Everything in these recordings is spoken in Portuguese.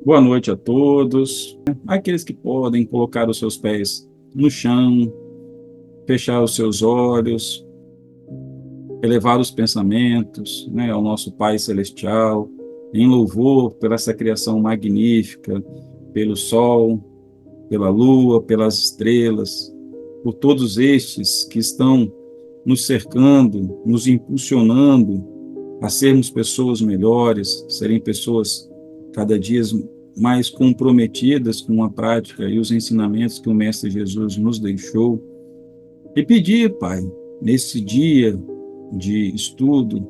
Boa noite a todos. Aqueles que podem colocar os seus pés no chão, fechar os seus olhos, elevar os pensamentos, né, ao nosso Pai Celestial, em louvor por essa criação magnífica, pelo sol, pela lua, pelas estrelas, por todos estes que estão nos cercando, nos impulsionando a sermos pessoas melhores, serem pessoas cada dia mais comprometidas com a prática e os ensinamentos que o Mestre Jesus nos deixou. E pedir, Pai, nesse dia de estudo,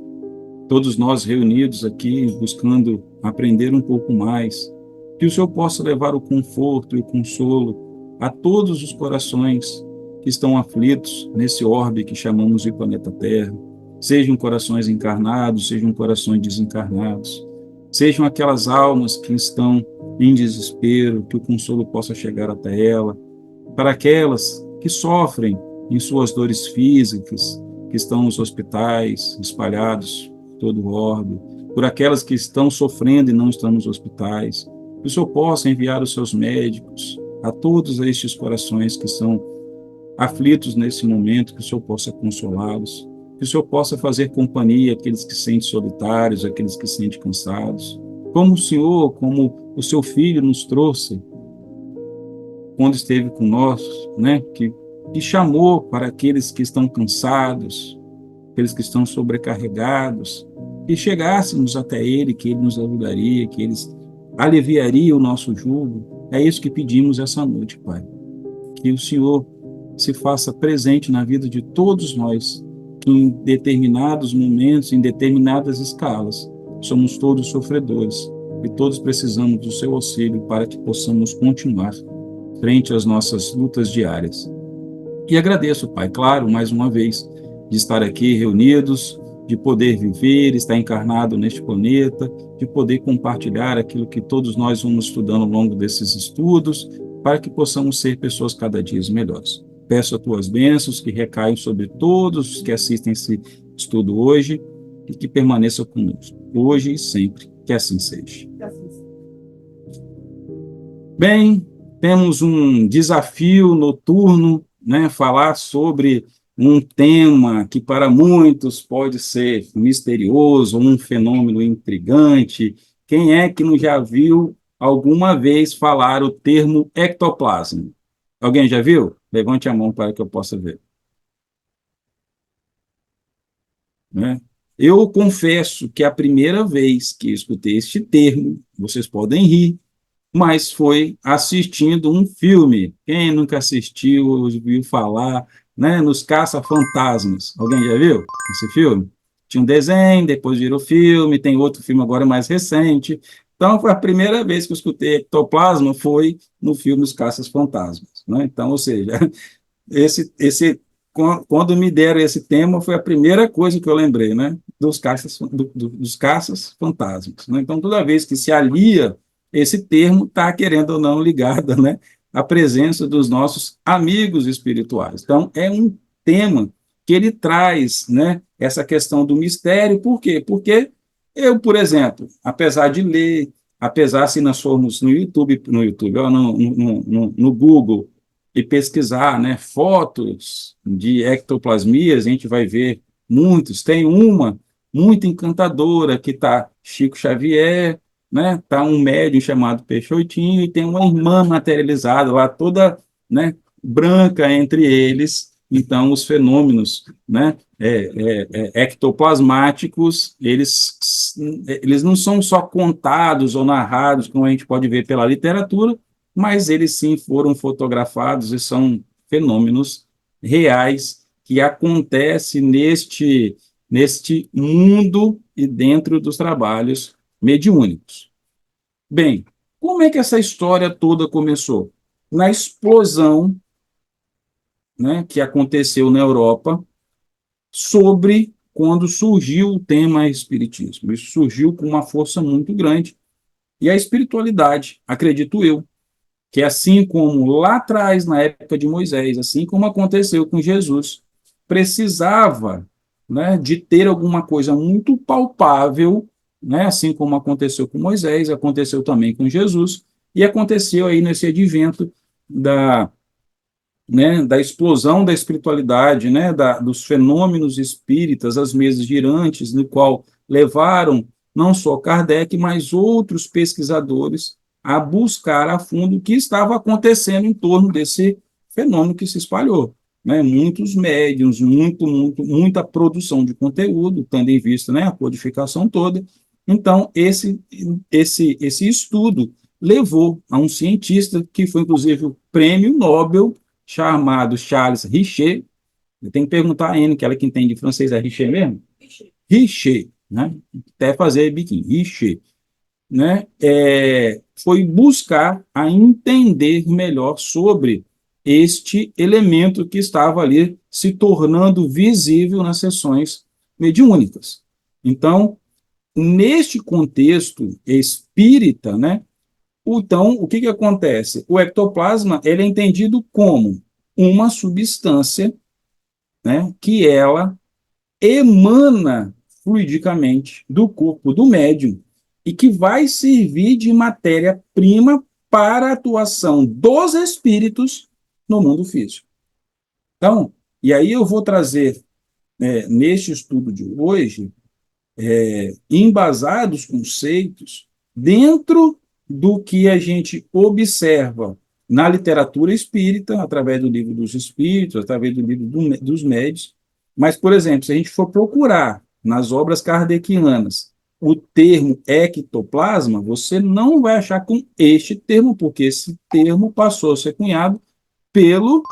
todos nós reunidos aqui, buscando aprender um pouco mais, que o Senhor possa levar o conforto e o consolo a todos os corações que estão aflitos nesse orbe que chamamos de planeta Terra, sejam corações encarnados, sejam corações desencarnados, sejam aquelas almas que estão em desespero, que o consolo possa chegar até ela, para aquelas que sofrem em suas dores físicas, que estão nos hospitais, espalhados todo o orbe, por aquelas que estão sofrendo e não estão nos hospitais, que o Senhor possa enviar os seus médicos a todos estes corações que são aflitos nesse momento, que o Senhor possa consolá-los, que o Senhor possa fazer companhia àqueles que se sentem solitários, àqueles que se sentem cansados, como o Senhor, como o seu Filho nos trouxe quando esteve conosco, né? Que chamou para aqueles que estão cansados, aqueles que estão sobrecarregados, que chegássemos até Ele, que Ele nos ajudaria, que Ele aliviaria o nosso jugo. É isso que pedimos essa noite, Pai. Que o Senhor se faça presente na vida de todos nós, que em determinados momentos, em determinadas escalas, somos todos sofredores e todos precisamos do seu auxílio para que possamos continuar frente às nossas lutas diárias. E agradeço, Pai, claro, mais uma vez, de estar aqui reunidos, de poder viver, estar encarnado neste planeta, de poder compartilhar aquilo que todos nós vamos estudando ao longo desses estudos, para que possamos ser pessoas cada dia melhores. Peço as tuas bênçãos que recaiam sobre todos os que assistem esse estudo hoje e que permaneçam conosco, hoje e sempre, que assim seja. Bem, temos um desafio noturno, né, falar sobre um tema que para muitos pode ser misterioso, um fenômeno intrigante. Quem é que não já viu alguma vez falar o termo ectoplasma? Alguém já viu? Levante a mão para que eu possa ver. Né? Eu confesso que a primeira vez que escutei este termo, vocês podem rir, mas foi assistindo um filme. Quem nunca assistiu, ouviu falar, né, nos Caça-Fantasmas? Alguém já viu esse filme? Tinha um desenho, depois virou filme, tem outro filme agora mais recente. Então, foi a primeira vez que eu escutei ectoplasma, foi no filme Os Caça-Fantasmas. Né? Então, ou seja, quando me deram esse tema, foi a primeira coisa que eu lembrei, né? Dos caças fantasmas. Né? Então, toda vez que se alia esse termo, está, querendo ou não, ligada, né, à presença dos nossos amigos espirituais. Então, é um tema que ele traz, né, essa questão do mistério. Por quê? Porque eu, por exemplo, apesar de ler, apesar se nós formos no YouTube, ó, no Google, e pesquisar, né, fotos de ectoplasmias, a gente vai ver muitos. Tem uma muito encantadora que está Chico Xavier, né, tá um médium chamado Peixotinho e tem uma irmã materializada lá, toda, né, branca entre eles. Então, os fenômenos, né, ectoplasmáticos, eles não são só contados ou narrados, como a gente pode ver pela literatura, mas eles sim foram fotografados e são fenômenos reais que acontecem neste mundo e dentro dos trabalhos mediúnicos. Bem, como é que essa história toda começou? Na explosão, né, que aconteceu na Europa sobre quando surgiu o tema espiritismo. Isso surgiu com uma força muito grande. E a espiritualidade, acredito eu, que assim como lá atrás, na época de Moisés, assim como aconteceu com Jesus, precisava, né, de ter alguma coisa muito palpável né? Assim como aconteceu com Moisés, aconteceu também com Jesus, e aconteceu aí nesse advento da, né, da explosão da espiritualidade, né, dos fenômenos espíritas, as mesas girantes, no qual levaram não só Kardec, mas outros pesquisadores a buscar a fundo o que estava acontecendo em torno desse fenômeno que se espalhou. Né? Muitos médiums, muita produção de conteúdo, tendo em vista, né, a codificação toda. Então, esse estudo levou a um cientista que foi, inclusive, o prêmio Nobel, chamado Charles Richet. Eu tenho que perguntar a Anne, que ela que entende francês, é Richet mesmo? Richet, né? Até fazer biquinho, Richet, né? Foi buscar a entender melhor sobre este elemento que estava ali se tornando visível nas sessões mediúnicas. Então, neste contexto espírita, né? Então, o que acontece? O ectoplasma ele é entendido como uma substância, né, que ela emana fluidicamente do corpo do médium e que vai servir de matéria-prima para a atuação dos espíritos no mundo físico. Então, e aí eu vou trazer, neste estudo de hoje, embasados conceitos dentro do que a gente observa na literatura espírita, através do livro dos espíritos, através do livro dos médios. Mas, por exemplo, se a gente for procurar nas obras kardecianas o termo ectoplasma, você não vai achar com este termo, porque esse termo passou a ser cunhado pelo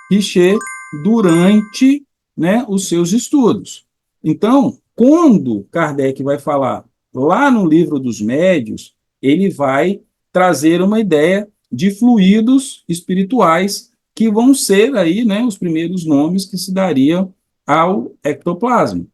Richer durante, né, os seus estudos. Então, quando Kardec vai falar lá no livro dos médios, ele vai trazer uma ideia de fluidos espirituais que vão ser aí, né, os primeiros nomes que se dariam ao ectoplasma.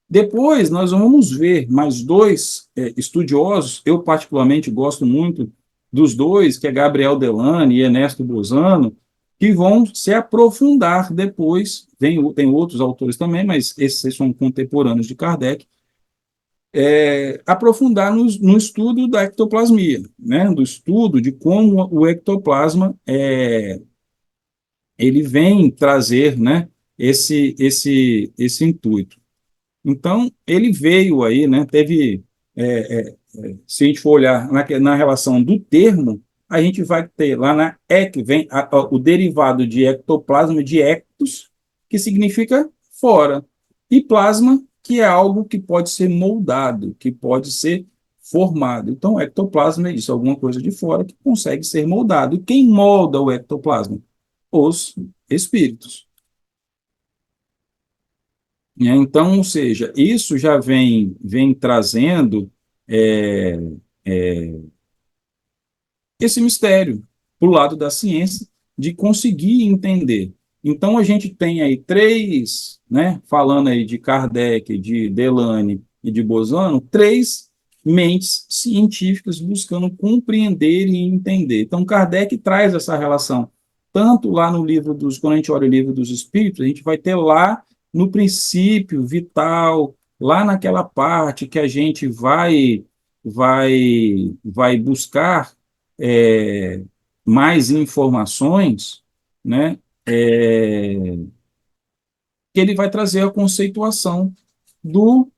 Depois, nós vamos ver mais dois estudiosos, eu particularmente gosto muito dos dois, que é Gabriel Delany e Ernesto Bozano, que vão se aprofundar depois, tem outros autores também, mas esses são contemporâneos de Kardec, aprofundar no estudo da ectoplasmia, né, do estudo de como o ectoplasma ele vem trazer, né, esse intuito. Então, ele veio aí, né, teve, se a gente for olhar na relação do termo, a gente vai ter lá na ec, vem o derivado de ectoplasma, de ectos, que significa fora, e plasma, que é algo que pode ser moldado, que pode ser formado. Então, ectoplasma é isso, alguma coisa de fora que consegue ser moldado. E quem molda o ectoplasma? Os espíritos. Então, ou seja, isso já vem trazendo é, é, esse mistério para o lado da ciência de conseguir entender. Então, a gente tem aí três, né, falando aí de Kardec, de Delany e de Bozano, três mentes científicas buscando compreender e entender. Então, Kardec traz essa relação, tanto lá no livro quando a gente olha o livro dos Espíritos, a gente vai ter lá no princípio vital, lá naquela parte que a gente vai buscar é, mais informações, né, que ele vai trazer a conceituação do,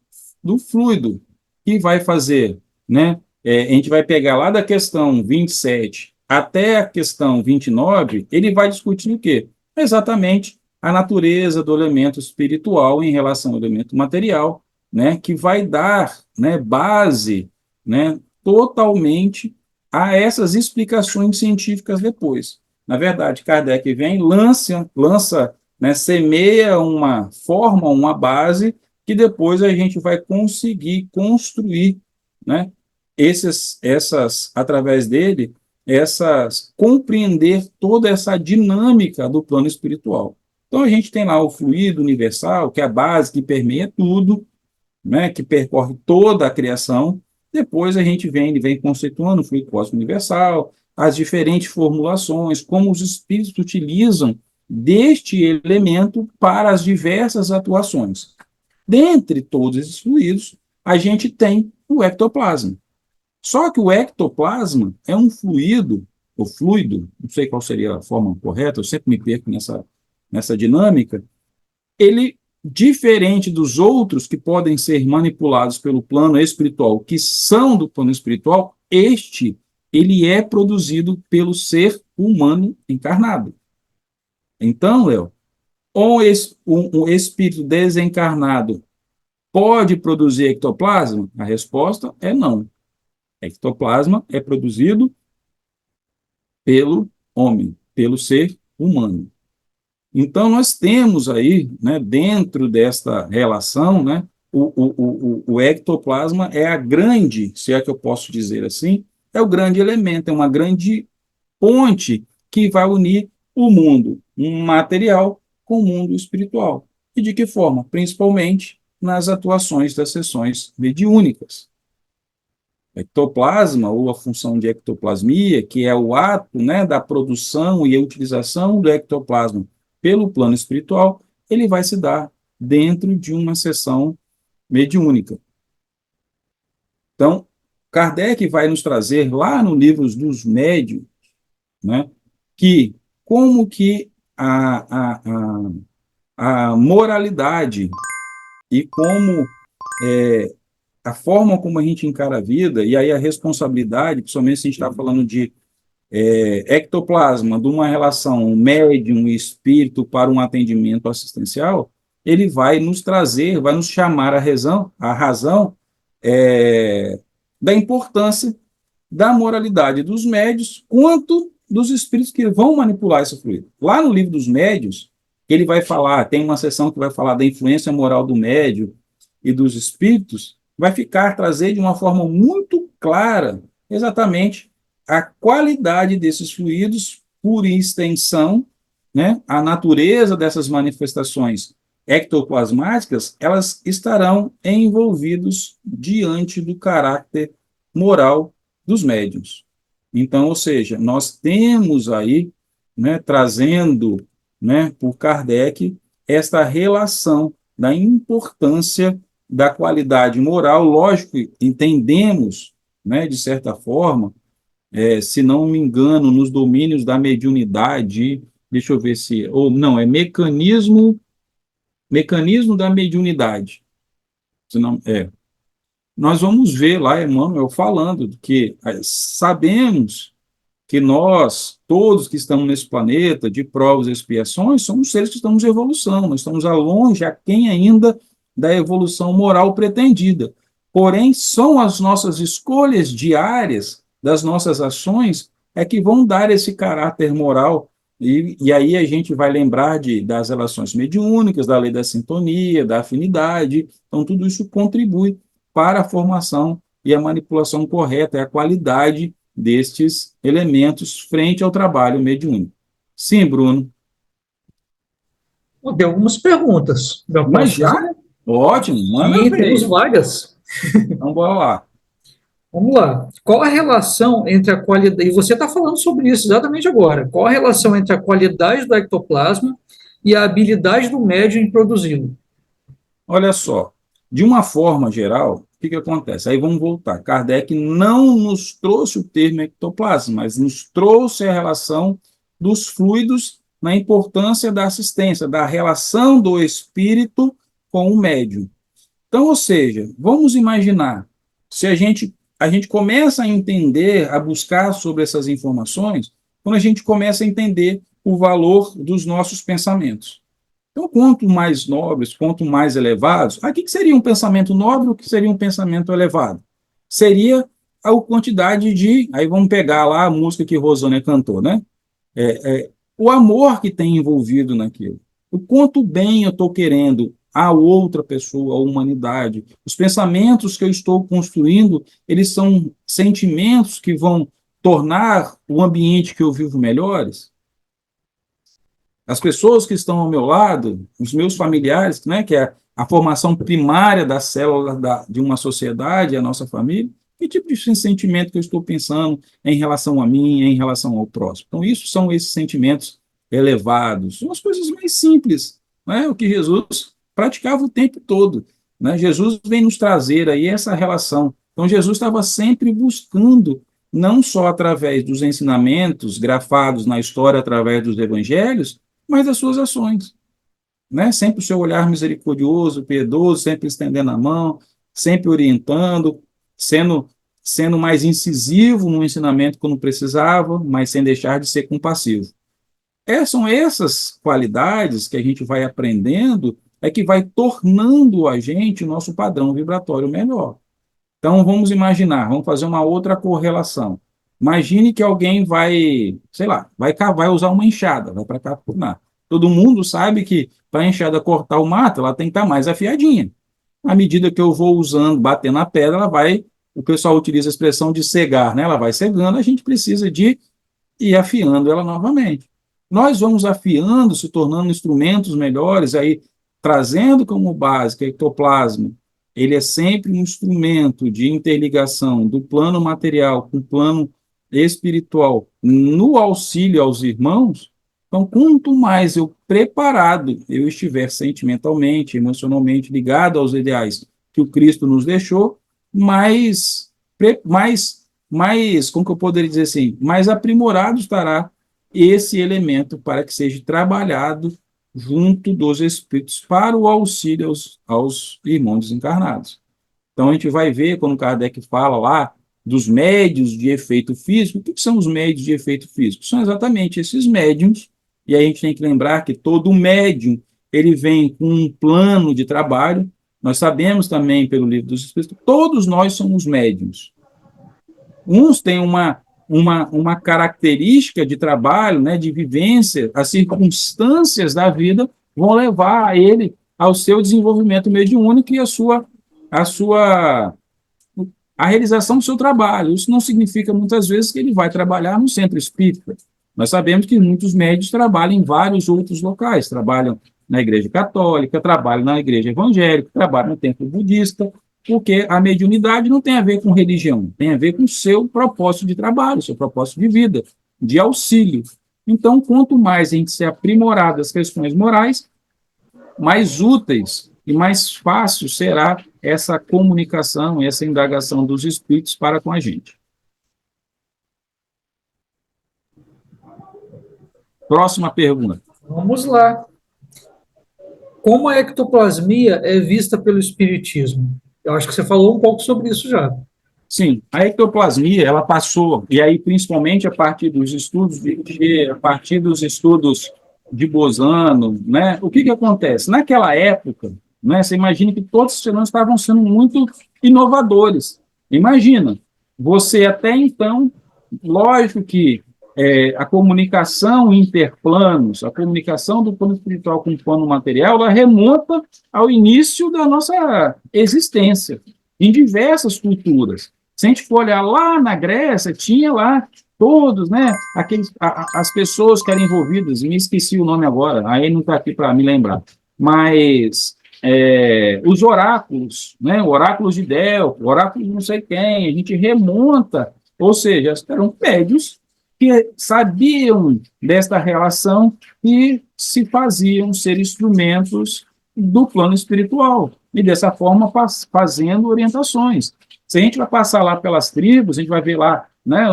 do fluido, que vai fazer, né, a gente vai pegar lá da questão 27 até a questão 29, ele vai discutir o quê? Exatamente a natureza do elemento espiritual em relação ao elemento material, né, que vai dar, né, base, né, totalmente a essas explicações científicas depois. Na verdade, Kardec vem, lança, né, semeia forma uma base que depois a gente vai conseguir construir, né, através dele, compreender toda essa dinâmica do plano espiritual. Então a gente tem lá o fluido universal, que é a base que permeia tudo, né, que percorre toda a criação. Depois ele vem conceituando o fluido cósmico universal, as diferentes formulações, como os espíritos utilizam deste elemento para as diversas atuações. Dentre todos esses fluidos, a gente tem o ectoplasma. Só que o ectoplasma é um fluido, ou fluido, não sei qual seria a forma correta, eu sempre me perco nessa dinâmica, ele, diferente dos outros que podem ser manipulados pelo plano espiritual, que são do plano espiritual, ele é produzido pelo ser humano encarnado. Então, Léo, um espírito desencarnado pode produzir ectoplasma? A resposta é não. Ectoplasma é produzido pelo homem, pelo ser humano. Então, nós temos aí, né, dentro desta relação, né, o ectoplasma é a grande, se é que eu posso dizer assim, é o grande elemento, é uma grande ponte que vai unir o mundo material com o mundo espiritual. E de que forma? Principalmente nas atuações das sessões mediúnicas. Ectoplasma, ou a função de ectoplasmia, que é o ato, né, da produção e a utilização do ectoplasma pelo plano espiritual, ele vai se dar dentro de uma sessão mediúnica. Então, Kardec vai nos trazer lá no livro dos Médiuns, né, que como que a moralidade e como a forma como a gente encara a vida, e aí a responsabilidade, principalmente se a gente está falando de ectoplasma, de uma relação médium e espírito para um atendimento assistencial, ele vai nos trazer, vai nos chamar a razão da importância da moralidade dos médios quanto dos espíritos que vão manipular esse fluido. Lá no livro dos médios, ele vai falar, tem uma seção que vai falar da influência moral do médio e dos espíritos, vai trazer de uma forma muito clara exatamente a qualidade desses fluidos por extensão, né? A natureza dessas manifestações ectoplasmáticas, elas estarão envolvidos diante do caráter moral dos médiuns. Então, ou seja, nós temos aí, né, trazendo, né, por Kardec, esta relação da importância da qualidade moral. Lógico que entendemos, né, de certa forma, se não me engano, nos domínios da mediunidade, deixa eu ver se, ou não, é mecanismo da mediunidade. Se não, nós vamos ver lá Emmanuel falando que sabemos que nós, todos que estamos nesse planeta, de provas e expiações, somos seres que estamos em evolução, nós estamos longe, aquém ainda da evolução moral pretendida. Porém, são as nossas escolhas diárias, das nossas ações, que vão dar esse caráter moral. E aí a gente vai lembrar das relações mediúnicas, da lei da sintonia, da afinidade. Então, tudo isso contribui para a formação e a manipulação correta, e a qualidade destes elementos frente ao trabalho mediúnico. Sim, Bruno. Tem algumas perguntas. Eu Mas posso já? fazer? Ótimo, manda Sim, temos ver. várias. Então, bora lá. Vamos lá. Qual a relação entre a qualidade. E você está falando sobre isso exatamente agora. Qual a relação entre a qualidade do ectoplasma e a habilidade do médium em produzi-lo? Olha só, de uma forma geral, o que acontece? Aí vamos voltar. Kardec não nos trouxe o termo ectoplasma, mas nos trouxe a relação dos fluidos na importância da assistência, da relação do espírito com o médium. Então, ou seja, vamos imaginar, se a gente começa a entender, a buscar sobre essas informações, quando a gente começa a entender o valor dos nossos pensamentos. Então, quanto mais nobres, quanto mais elevados, aqui que seria um pensamento nobre, o que seria um pensamento elevado? Seria a quantidade aí vamos pegar lá a música que Rosânia cantou, né? O amor que tem envolvido naquilo. O quanto bem eu estou querendo a outra pessoa, a humanidade. Os pensamentos que eu estou construindo, eles são sentimentos que vão tornar o ambiente que eu vivo melhores. As pessoas que estão ao meu lado, os meus familiares, né, que é a formação primária da célula de uma sociedade, a nossa família, que tipo de sentimento que eu estou pensando em relação a mim, em relação ao próximo? Então, isso são esses sentimentos elevados, são as coisas mais simples, né, o que Jesus praticava o tempo todo. Né? Jesus vem nos trazer aí essa relação. Então, Jesus estava sempre buscando, não só através dos ensinamentos grafados na história, através dos evangelhos, mas das suas ações, né? Sempre o seu olhar misericordioso, piedoso, sempre estendendo a mão, sempre orientando, sendo, sendo mais incisivo no ensinamento quando precisava, mas sem deixar de ser compassivo. São essas qualidades que a gente vai aprendendo, é que vai tornando a gente o nosso padrão vibratório melhor. Então, vamos imaginar, vamos fazer uma outra correlação. Imagine que alguém vai, sei lá, vai usar uma enxada, vai para capinar. Todo mundo sabe que para a enxada cortar o mato, ela tem que estar mais afiadinha. À medida que eu vou usando, batendo na pedra, o pessoal utiliza a expressão de cegar, né? Ela vai cegando, a gente precisa de ir afiando ela novamente. Nós vamos afiando, se tornando instrumentos melhores, aí trazendo como base que o ectoplasma, ele é sempre um instrumento de interligação do plano material com o plano espiritual no auxílio aos irmãos. Então, quanto mais preparado eu estiver sentimentalmente, emocionalmente ligado aos ideais que o Cristo nos deixou, como que eu poderia dizer assim, mais aprimorado estará esse elemento para que seja trabalhado junto dos espíritos para o auxílio aos irmãos desencarnados. Então, a gente vai ver, quando Kardec fala lá dos médios de efeito físico, o que são os médios de efeito físico? São exatamente esses médiums, e aí a gente tem que lembrar que todo médium, ele vem com um plano de trabalho. Nós sabemos também, pelo livro dos Espíritos, todos nós somos médiums. Uns têm uma característica de trabalho, né, de vivência, as circunstâncias da vida vão levar a ele ao seu desenvolvimento mediúnico e a realização do seu trabalho. Isso não significa, muitas vezes, que ele vai trabalhar no centro espírita. Nós sabemos que muitos médios trabalham em vários outros locais, trabalham na igreja católica, trabalham na igreja evangélica, trabalham no templo budista, porque a mediunidade não tem a ver com religião, tem a ver com o seu propósito de trabalho, seu propósito de vida, de auxílio. Então, quanto mais a gente se aprimorar das questões morais, mais úteis e mais fácil será essa comunicação, essa indagação dos espíritos para com a gente. Próxima pergunta. Vamos lá. Como a ectoplasmia é vista pelo espiritismo? Eu acho que você falou um pouco sobre isso já. Sim, a ectoplasmia, ela passou, e aí principalmente a partir dos estudos a partir dos estudos de Bosano, né? O que acontece? Naquela época, né, você imagina que todos os fenômenos estavam sendo muito inovadores. Imagina, você até então, lógico que a comunicação interplanos, a comunicação do plano espiritual com o plano material, ela remonta ao início da nossa existência, em diversas culturas. Se a gente for olhar lá na Grécia, tinha lá todos, né, as pessoas que eram envolvidas, me esqueci o nome agora, aí não está aqui para me lembrar, mas os oráculos, né, oráculos de Delfos, oráculos de não sei quem, a gente remonta, ou seja, eram médios que sabiam desta relação e se faziam ser instrumentos do plano espiritual, e dessa forma fazendo orientações. Se a gente vai passar lá pelas tribos, a gente vai ver lá, né,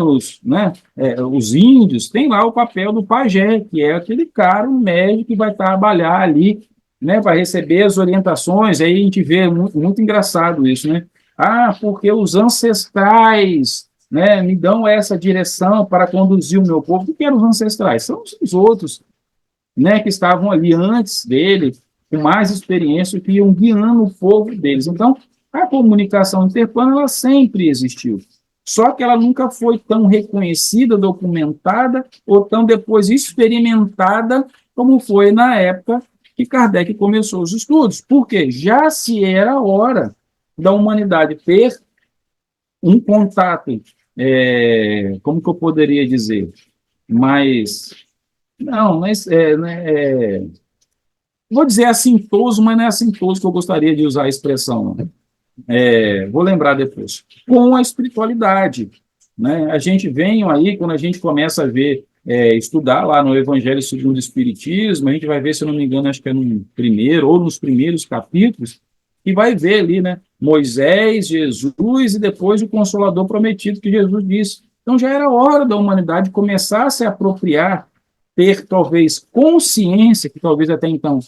os índios, tem lá o papel do pajé, que é aquele cara, um médico que vai trabalhar ali, né, para receber as orientações. Aí a gente vê muito engraçado isso, né? Porque os ancestrais, né, me dão essa direção para conduzir o meu povo. O que eram os ancestrais? São os outros, né, que estavam ali antes dele, com mais experiência, que iam guiando o povo deles. Então, a comunicação interplana, ela sempre existiu. Só que ela nunca foi tão reconhecida, documentada, ou tão depois experimentada, como foi na época que Kardec começou os estudos. Porque já se era hora da humanidade ter um contato, como que eu poderia dizer? Vou dizer assintoso, mas não é assintoso que eu gostaria de usar a expressão, né? Vou lembrar depois, com a espiritualidade, né? A gente vem aí, quando a gente começa a ver, estudar lá no Evangelho segundo o Espiritismo, a gente vai ver, se eu não me engano, acho que é no primeiro ou nos primeiros capítulos, e vai ver ali, né, Moisés, Jesus e depois o Consolador prometido que Jesus disse. Então já era hora da humanidade começar a se apropriar, ter talvez consciência, que talvez até então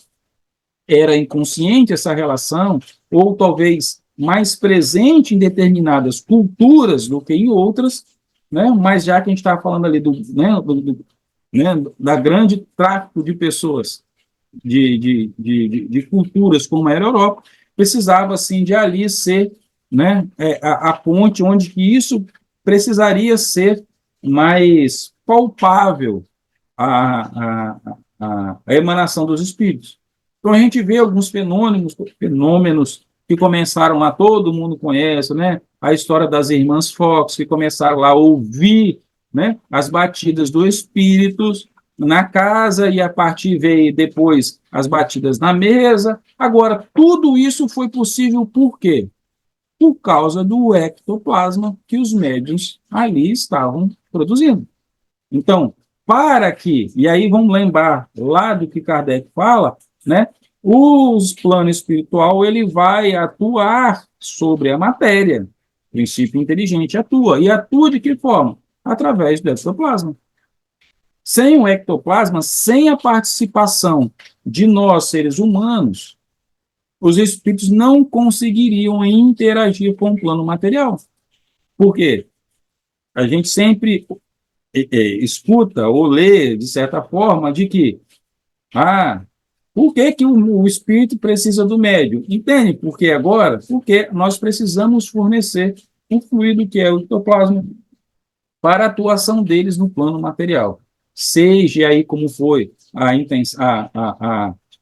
era inconsciente essa relação, ou talvez mais presente em determinadas culturas do que em outras, né? Mas já que a gente estava falando ali né, da grande tráfico de pessoas, de culturas como era a Europa, precisava, assim, de ali ser, né, a ponte onde que isso precisaria ser mais palpável, a emanação dos espíritos. Então, a gente vê alguns fenômenos que começaram lá, todo mundo conhece, né? A história das irmãs Fox, que começaram lá a ouvir, né, as batidas do espírito na casa, e a partir veio depois as batidas na mesa. Agora, tudo isso foi possível por quê? Por causa do ectoplasma que os médiuns ali estavam produzindo. Então, para que, e aí vamos lembrar lá do que Kardec fala, né? O plano espiritual ele vai atuar sobre a matéria. O princípio inteligente atua. E atua de que forma? Através do ectoplasma. Sem o ectoplasma, sem a participação de nós, seres humanos, os espíritos não conseguiriam interagir com o plano material. Por quê? A gente sempre escuta ou lê, de certa forma, de que, por que, que o espírito precisa do médium? Entende por que agora? Porque nós precisamos fornecer um fluido que é o ectoplasma para a atuação deles no plano material. Seja aí como foi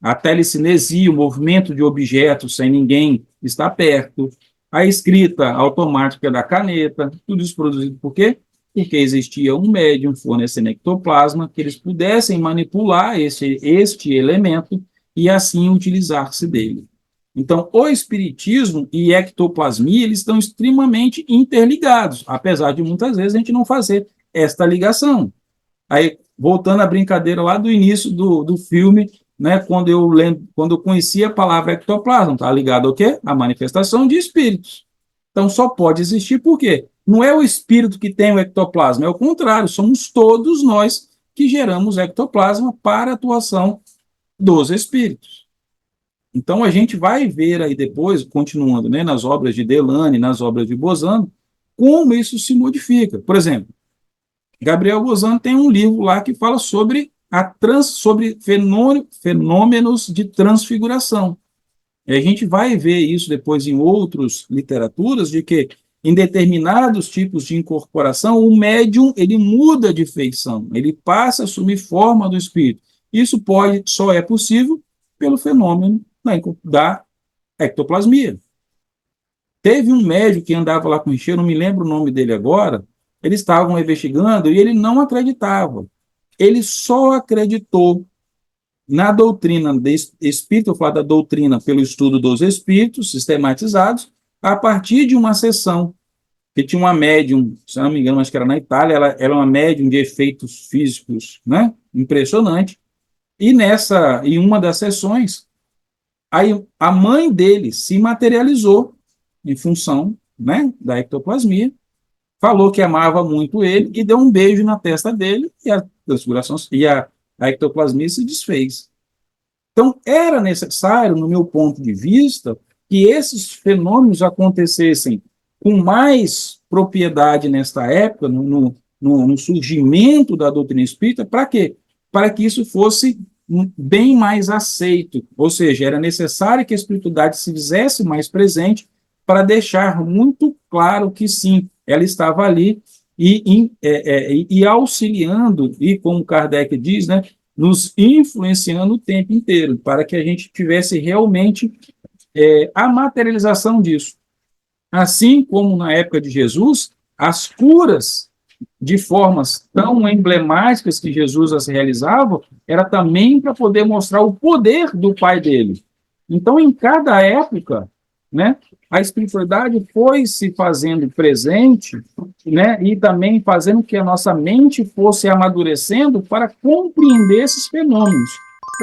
a telecinesia, o movimento de objetos sem ninguém estar perto, a escrita automática da caneta, tudo isso produzido por quê? Porque existia um médium fornecendo ectoplasma, que eles pudessem manipular este elemento e assim utilizar-se dele. Então, o espiritismo e ectoplasmia, eles estão extremamente interligados, apesar de muitas vezes a gente não fazer esta ligação. Aí, voltando à brincadeira lá do início do filme, né, quando eu conheci a palavra ectoplasma, está ligado ao quê? A manifestação de espíritos. Então, só pode existir por quê? Não é o espírito que tem o ectoplasma, é o contrário, somos todos nós que geramos ectoplasma para a atuação dos espíritos. Então, a gente vai ver aí depois, continuando, né, nas obras de Delane, nas obras de Bozano, como isso se modifica. Por exemplo, Gabriel Bozano tem um livro lá que fala sobre fenômenos de transfiguração. E a gente vai ver isso depois em outras literaturas, de que em determinados tipos de incorporação, o médium ele muda de feição, ele passa a assumir forma do espírito. Isso só é possível pelo fenômeno da ectoplasmia. Teve um médico que andava lá com o não me lembro o nome dele agora, eles estavam investigando e ele não acreditava. Ele só acreditou na doutrina de espírito, eu falo da doutrina pelo estudo dos espíritos sistematizados, a partir de uma sessão que tinha uma médium, se não me engano, acho que era na Itália, ela era uma médium de efeitos físicos, né? Impressionante. E em uma das sessões, aí a mãe dele se materializou em função, né, da ectoplasmia, falou que amava muito ele e deu um beijo na testa dele e a transfiguração e a ectoplasmia se desfez. Então, era necessário, no meu ponto de vista, que esses fenômenos acontecessem com mais propriedade nesta época, no surgimento da doutrina espírita, para quê? Para que isso fosse bem mais aceito, ou seja, era necessário que a espiritualidade se fizesse mais presente para deixar muito claro que sim, ela estava ali e auxiliando, e como Kardec diz, né, nos influenciando o tempo inteiro, para que a gente tivesse realmente a materialização disso. Assim como na época de Jesus, as curas de formas tão emblemáticas que Jesus as realizava, era também para poder mostrar o poder do Pai dele. Então, em cada época, né, a espiritualidade foi se fazendo presente, né, e também fazendo que a nossa mente fosse amadurecendo para compreender esses fenômenos.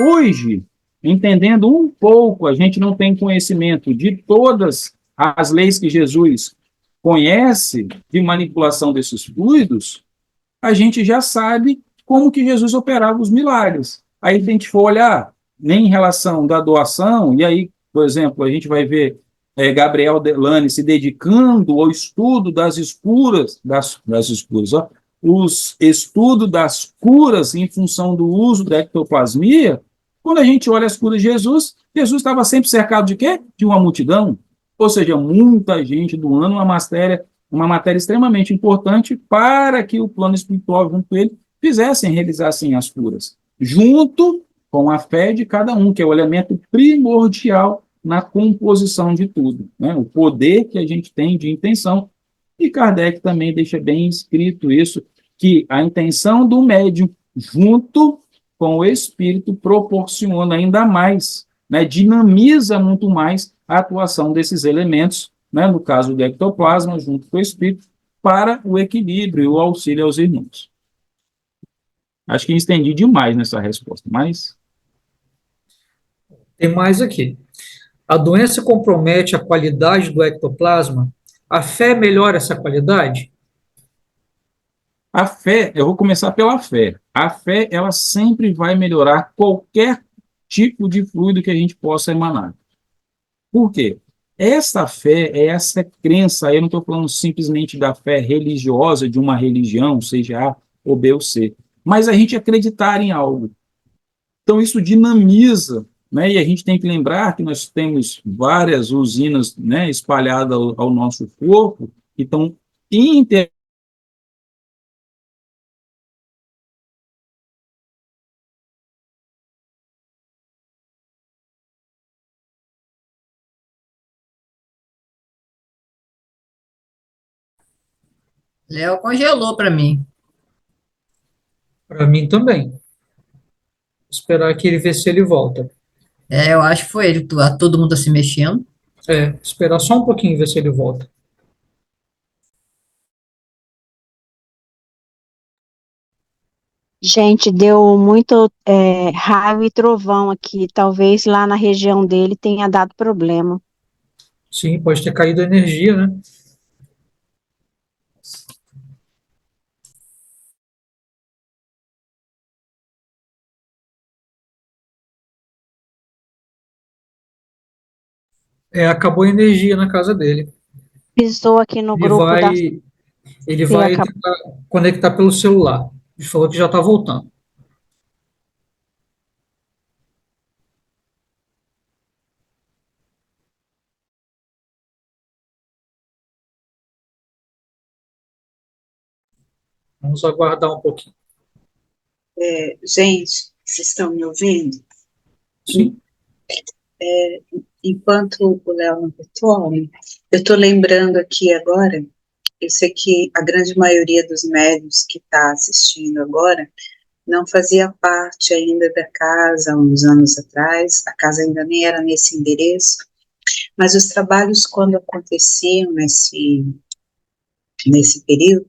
Hoje, entendendo um pouco, a gente não tem conhecimento de todas as leis que Jesus conhece de manipulação desses fluidos, a gente já sabe como que Jesus operava os milagres. Aí, se a gente for olhar, nem em relação da doação, e aí, por exemplo, a gente vai ver Gabriel Delane se dedicando ao estudo das escuras, das escuras, ó, os estudos das curas em função do uso da ectoplasmia. Quando a gente olha as curas de Jesus, Jesus estava sempre cercado de quê? De uma multidão. Ou seja, muita gente doando uma matéria extremamente importante para que o plano espiritual, junto com ele, realizassem as curas, junto com a fé de cada um, que é o elemento primordial na composição de tudo, né? O poder que a gente tem de intenção. E Kardec também deixa bem escrito isso, que a intenção do médium, junto com o espírito, proporciona ainda mais, né? Dinamiza muito mais a atuação desses elementos, né? No caso do ectoplasma, junto com o espírito, para o equilíbrio e o auxílio aos irmãos. Acho que estendi demais nessa resposta, mas Tem mais aqui. A doença compromete a qualidade do ectoplasma? A fé melhora essa qualidade? a fé, eu vou começar pela fé. A fé, ela sempre vai melhorar qualquer tipo de fluido que a gente possa emanar. Por quê? Essa fé, essa crença, eu não estou falando simplesmente da fé religiosa de uma religião, seja A ou B ou C, mas a gente acreditar em algo. Então, isso dinamiza, né? E a gente tem que lembrar que nós temos várias usinas, né, espalhadas ao nosso corpo, que estão inter. Léo congelou para mim. Para mim também. Esperar aqui ele ver se ele volta. Eu acho que foi ele. Todo mundo tá se mexendo. Esperar só um pouquinho ver se ele volta. Gente, deu muito raio e trovão aqui. Talvez lá na região dele tenha dado problema. Sim, pode ter caído a energia, né? Acabou a energia na casa dele. Pisou aqui no Ele grupo da. vai, ele E vai acabou. tentar conectar pelo celular. Ele falou que já está voltando. Vamos aguardar um pouquinho. Gente, vocês estão me ouvindo? Sim. Enquanto o Léo não retorna, eu estou lembrando aqui agora, eu sei que a grande maioria dos médios que está assistindo agora não fazia parte ainda da casa há uns anos atrás, a casa ainda nem era nesse endereço, mas os trabalhos, quando aconteciam nesse período,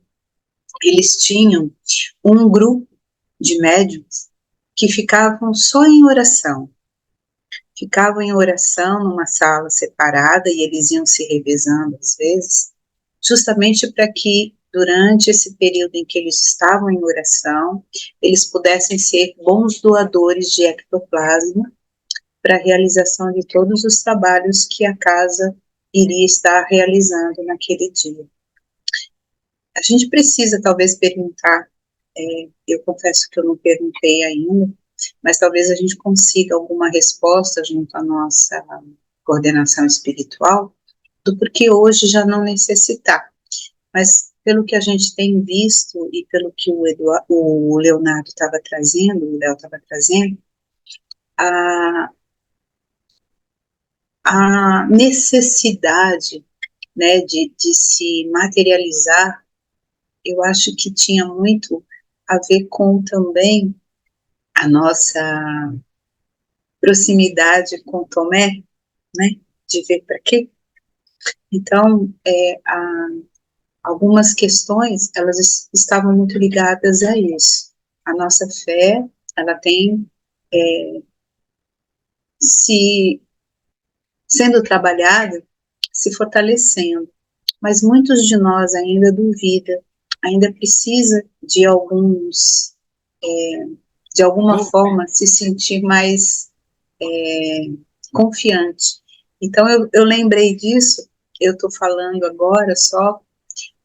eles tinham um grupo de médiums que ficavam só em oração. Ficavam em oração numa sala separada e eles iam se revezando às vezes, justamente para que durante esse período em que eles estavam em oração, eles pudessem ser bons doadores de ectoplasma para a realização de todos os trabalhos que a casa iria estar realizando naquele dia. A gente precisa talvez perguntar, eu confesso que eu não perguntei ainda, mas talvez a gente consiga alguma resposta junto à nossa coordenação espiritual do porquê hoje já não necessitar. Mas pelo que a gente tem visto e pelo que o Leonardo estava trazendo, o Léo estava trazendo, a, a necessidade, né, de se materializar, eu acho que tinha muito a ver com também a nossa proximidade com Tomé, né, de ver para quê. Então, algumas questões, elas estavam muito ligadas a isso. A nossa fé, ela tem se sendo trabalhada se fortalecendo. Mas muitos de nós ainda duvidam, ainda precisa de de alguma forma, se sentir mais confiante. Então, eu lembrei disso, eu estou falando agora só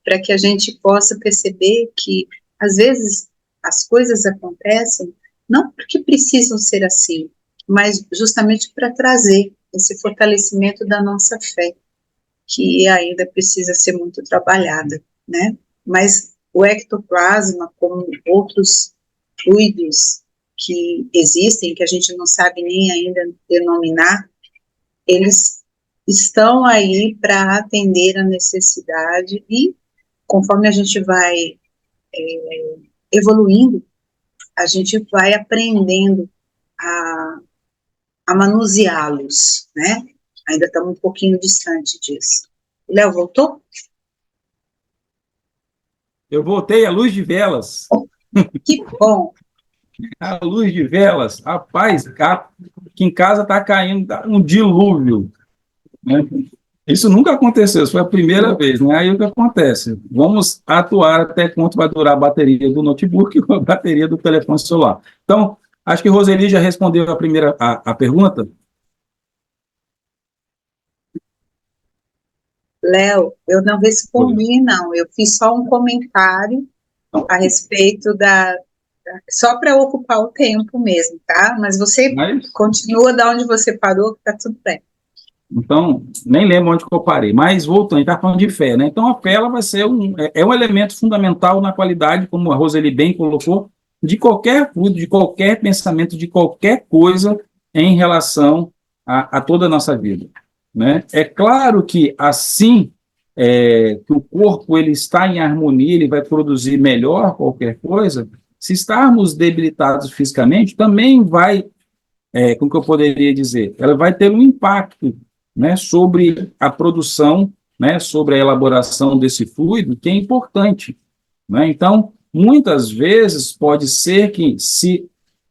para que a gente possa perceber que, às vezes, as coisas acontecem não porque precisam ser assim, mas justamente para trazer esse fortalecimento da nossa fé, que ainda precisa ser muito trabalhada, né? Mas o ectoplasma, como outros fluidos que existem, que a gente não sabe nem ainda denominar, eles estão aí para atender a necessidade e, conforme a gente vai evoluindo, a gente vai aprendendo a manuseá-los, né? Ainda estamos um pouquinho distante disso. Léo, voltou? Eu voltei à luz de velas. Que bom! A luz de velas. Rapaz, aqui em casa está caindo um dilúvio, né? Isso nunca aconteceu, isso foi a primeira vez, né? Aí o que acontece? Vamos atuar até quanto vai durar a bateria do notebook e a bateria do telefone celular. Então, acho que Roseli já respondeu a pergunta. Léo, eu não respondi, não. Eu fiz só um comentário a respeito só para ocupar o tempo mesmo, tá? Mas você continua da onde você parou, que tá tudo bem. Então, nem lembro onde que eu parei, mas voltando, a gente está falando de fé, né? Então, a fé ela vai ser um elemento fundamental na qualidade, como a Roseli bem colocou, de qualquer fluido, de qualquer pensamento, de qualquer coisa em relação a toda a nossa vida, né? É claro que assim que o corpo ele está em harmonia, ele vai produzir melhor qualquer coisa. Se estarmos debilitados fisicamente, também vai, como que eu poderia dizer, ela vai ter um impacto, né, sobre a produção, né, sobre a elaboração desse fluido, que é importante, né? Então, muitas vezes pode ser que, se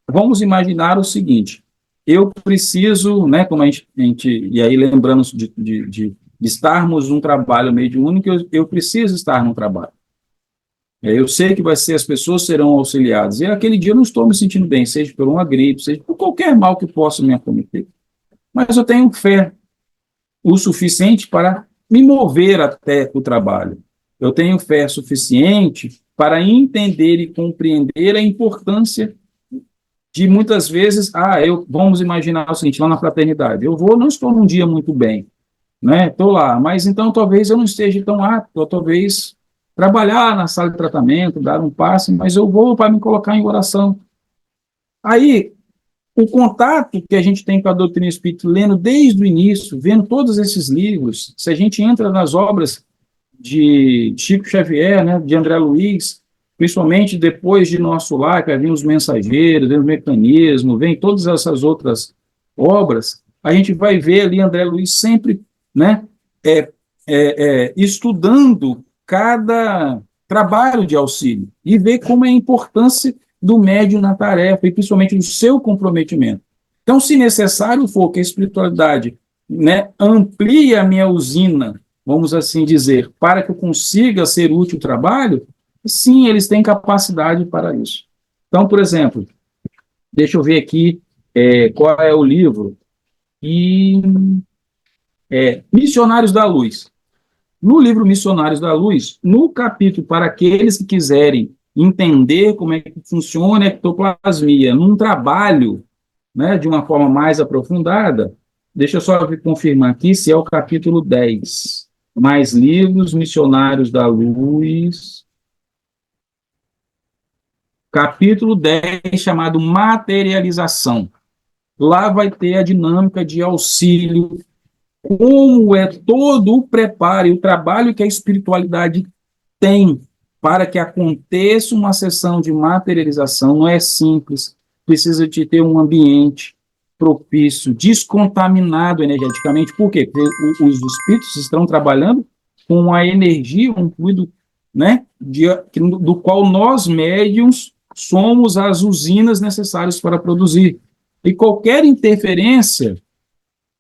vamos imaginar o seguinte, eu preciso, né, como a gente e aí lembrando de estarmos num trabalho mediúnico, eu preciso estar num trabalho. Eu sei que vai ser, as pessoas serão auxiliadas, e aquele dia eu não estou me sentindo bem, seja por uma gripe, seja por qualquer mal que possa me acometer. Mas eu tenho fé o suficiente para me mover até o trabalho. Eu tenho fé suficiente para entender e compreender a importância de, muitas vezes, vamos imaginar o seguinte, lá na fraternidade, não estou num dia muito bem, né? Estou lá, mas então talvez eu não esteja tão apto, ou talvez trabalhar na sala de tratamento, dar um passe, mas eu vou para me colocar em oração. Aí, o contato que a gente tem com a doutrina espírita, lendo desde o início, vendo todos esses livros, se a gente entra nas obras de Chico Xavier, né, de André Luiz, principalmente depois de Nosso Lar, que vem os Mensageiros, vem o Mecanismo, vem todas essas outras obras, a gente vai ver ali André Luiz sempre, né, estudando cada trabalho de auxílio e ver como é a importância do médium na tarefa e principalmente do seu comprometimento. Então, se necessário for que a espiritualidade, né, amplie a minha usina, vamos assim dizer, para que eu consiga ser útil ao trabalho, sim, eles têm capacidade para isso. Então, por exemplo, deixa eu ver aqui qual é o livro, Missionários da Luz. No livro Missionários da Luz, no capítulo para aqueles que quiserem entender como é que funciona a ectoplasmia num trabalho, né, de uma forma mais aprofundada, deixa eu só confirmar aqui se é o capítulo 10. Mais livros, Missionários da Luz. Capítulo 10, chamado Materialização. Lá vai ter a dinâmica de auxílio, como é todo o preparo e o trabalho que a espiritualidade tem para que aconteça uma sessão de materialização. Não é simples, precisa de ter um ambiente propício, descontaminado energeticamente. Por quê? Porque os espíritos estão trabalhando com a energia, um fluido, né, do qual nós, médiuns, somos as usinas necessárias para produzir. E qualquer interferência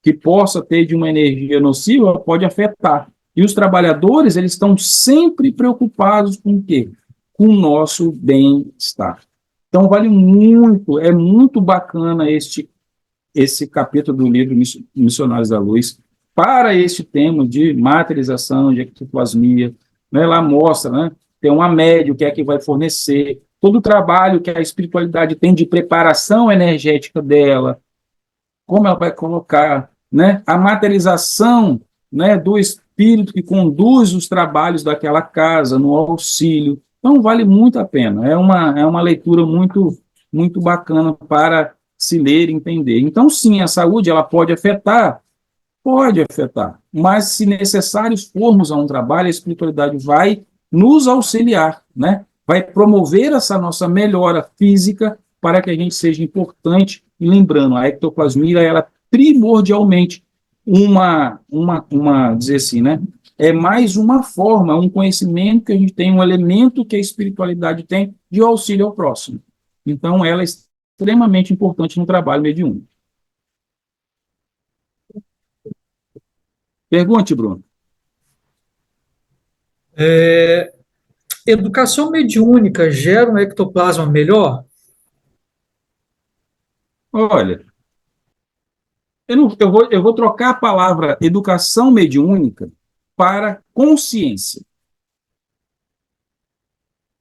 que possa ter de uma energia nociva pode afetar. E os trabalhadores, eles estão sempre preocupados com o quê? Com o nosso bem-estar. Então, vale muito, é muito bacana esse capítulo do livro Missionários da Luz para este tema de materialização, de ectoplasmia, né? Lá mostra, né? Tem uma média, o que é que vai fornecer, todo o trabalho que a espiritualidade tem de preparação energética dela, como ela vai colocar, né? A materialização, né, do espírito que conduz os trabalhos daquela casa, no auxílio. Então, vale muito a pena. É uma leitura muito, muito bacana para se ler e entender. Então, sim, a saúde ela pode afetar, mas se necessários formos a um trabalho, a espiritualidade vai nos auxiliar, né? Vai promover essa nossa melhora física para que a gente seja importante. E lembrando, a ectoplasmia, ela primordialmente dizer assim, né? É mais uma forma, um conhecimento que a gente tem, um elemento que a espiritualidade tem de auxílio ao próximo. Então, ela é extremamente importante no trabalho mediúnico. Pergunte, Bruno. Educação mediúnica gera um ectoplasma melhor? Olha, eu vou trocar a palavra educação mediúnica para consciência.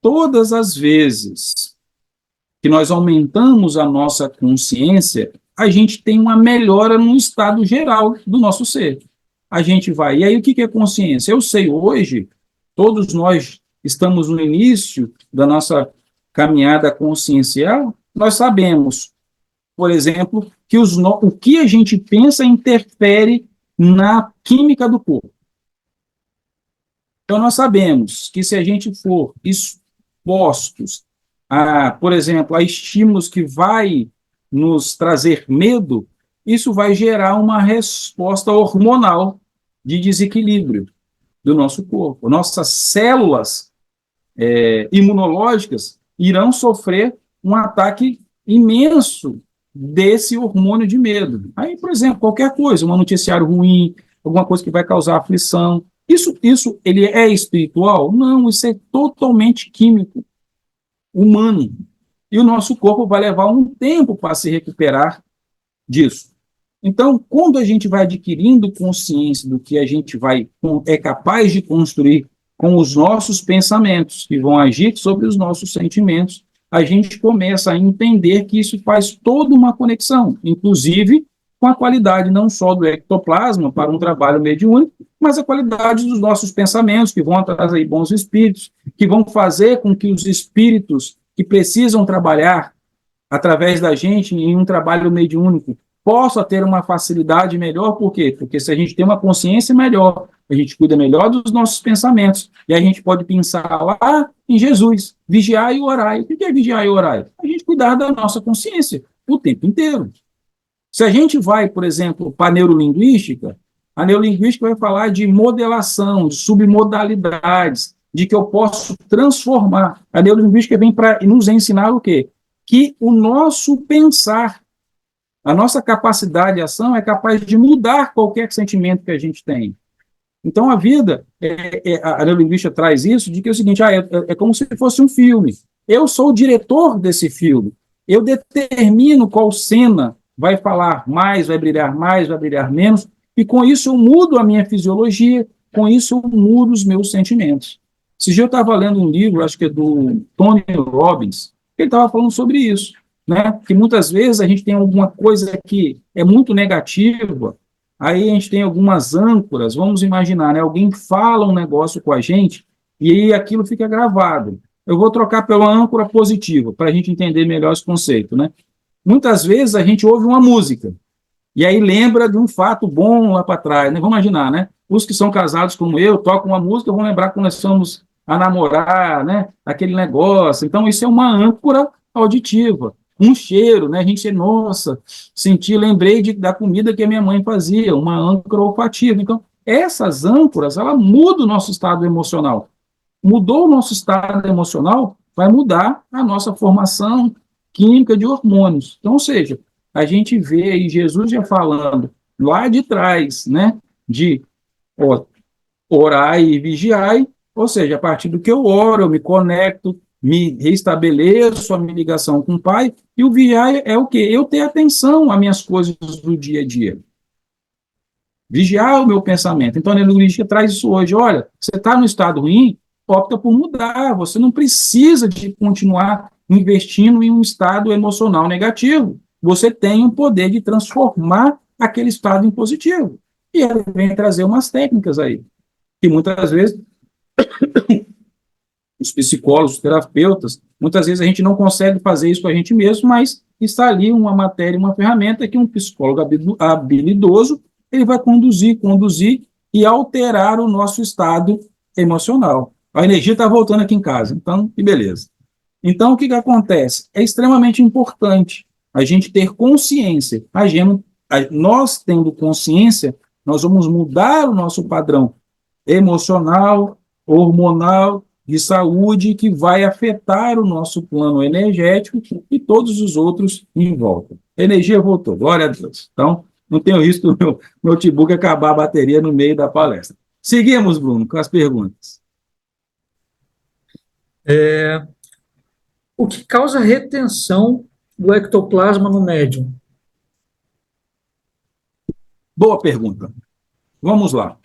Todas as vezes que nós aumentamos a nossa consciência, a gente tem uma melhora no estado geral do nosso ser. A gente vai. E aí, o que é consciência? Eu sei hoje, todos nós estamos no início da nossa caminhada consciencial, nós sabemos, por exemplo, que o que a gente pensa interfere na química do corpo. Então, nós sabemos que se a gente for expostos por exemplo, a estímulos que vai nos trazer medo, isso vai gerar uma resposta hormonal de desequilíbrio do nosso corpo. Nossas células imunológicas irão sofrer um ataque imenso desse hormônio de medo. Aí, por exemplo, qualquer coisa, um noticiário ruim, alguma coisa que vai causar aflição, isso ele é espiritual? Não, isso é totalmente químico, humano. E o nosso corpo vai levar um tempo para se recuperar disso. Então, quando a gente vai adquirindo consciência do que a gente é capaz de construir com os nossos pensamentos, que vão agir sobre os nossos sentimentos, a gente começa a entender que isso faz toda uma conexão, inclusive com a qualidade não só do ectoplasma para um trabalho mediúnico, mas a qualidade dos nossos pensamentos, que vão atrair bons espíritos, que vão fazer com que os espíritos que precisam trabalhar através da gente em um trabalho mediúnico possa ter uma facilidade melhor. Por quê? Porque se a gente tem uma consciência melhor, a gente cuida melhor dos nossos pensamentos, e a gente pode pensar lá em Jesus, vigiar e orar. O que é vigiar e orar? A gente cuidar da nossa consciência o tempo inteiro. Se a gente vai, por exemplo, para a neurolinguística vai falar de modelação, de submodalidades, de que eu posso transformar. A neurolinguística vem para nos ensinar o quê? Que o nosso pensar, a nossa capacidade de ação é capaz de mudar qualquer sentimento que a gente tem. Então, a vida, a neurolinguística traz isso, de que é o seguinte, é como se fosse um filme. Eu sou o diretor desse filme. Eu determino qual cena vai falar mais, vai brilhar menos, e com isso eu mudo a minha fisiologia, com isso eu mudo os meus sentimentos. Esse dia eu estava lendo um livro, acho que é do Tony Robbins, que ele estava falando sobre isso, né? Que muitas vezes a gente tem alguma coisa que é muito negativa, aí a gente tem algumas âncoras, vamos imaginar, né? Alguém fala um negócio com a gente, e aí aquilo fica gravado. Eu vou trocar pela âncora positiva, para a gente entender melhor esse conceito, né? Muitas vezes a gente ouve uma música, e aí lembra de um fato bom lá para trás, né? Vamos imaginar, né? Os que são casados como eu, tocam uma música, vão lembrar quando nós fomos a namorar, né? Aquele negócio. Então, isso é uma âncora auditiva. Um cheiro, né? A gente, nossa, lembrei da comida que a minha mãe fazia, uma âncora olfativa. Então, essas âncoras, ela muda o nosso estado emocional. Mudou o nosso estado emocional, vai mudar a nossa formação química de hormônios. Então, ou seja, a gente vê aí Jesus já falando lá de trás, né? De orar e vigiar, ou seja, a partir do que eu oro, eu me conecto, me restabeleço a minha ligação com o Pai, e o vigiar é o quê? Eu ter atenção às minhas coisas do dia a dia. Vigiar o meu pensamento. Então, a neurologia traz isso hoje. Olha, você está no estado ruim, opta por mudar. Você não precisa de continuar investindo em um estado emocional negativo. Você tem o poder de transformar aquele estado em positivo. E ela vem trazer umas técnicas aí, que muitas vezes os psicólogos, os terapeutas, muitas vezes a gente não consegue fazer isso com a gente mesmo, mas está ali uma matéria, uma ferramenta que um psicólogo habilidoso, ele vai conduzir e alterar o nosso estado emocional. A energia está voltando aqui em casa, então, que beleza. Então, o que acontece? É extremamente importante a gente ter consciência. Nós tendo consciência, nós vamos mudar o nosso padrão emocional, hormonal, de saúde, que vai afetar o nosso plano energético e todos os outros em volta. A energia voltou, glória a Deus. Então, não tenho risco do meu notebook acabar a bateria no meio da palestra. Seguimos, Bruno, com as perguntas. O que causa retenção do ectoplasma no médium? Boa pergunta. Vamos lá.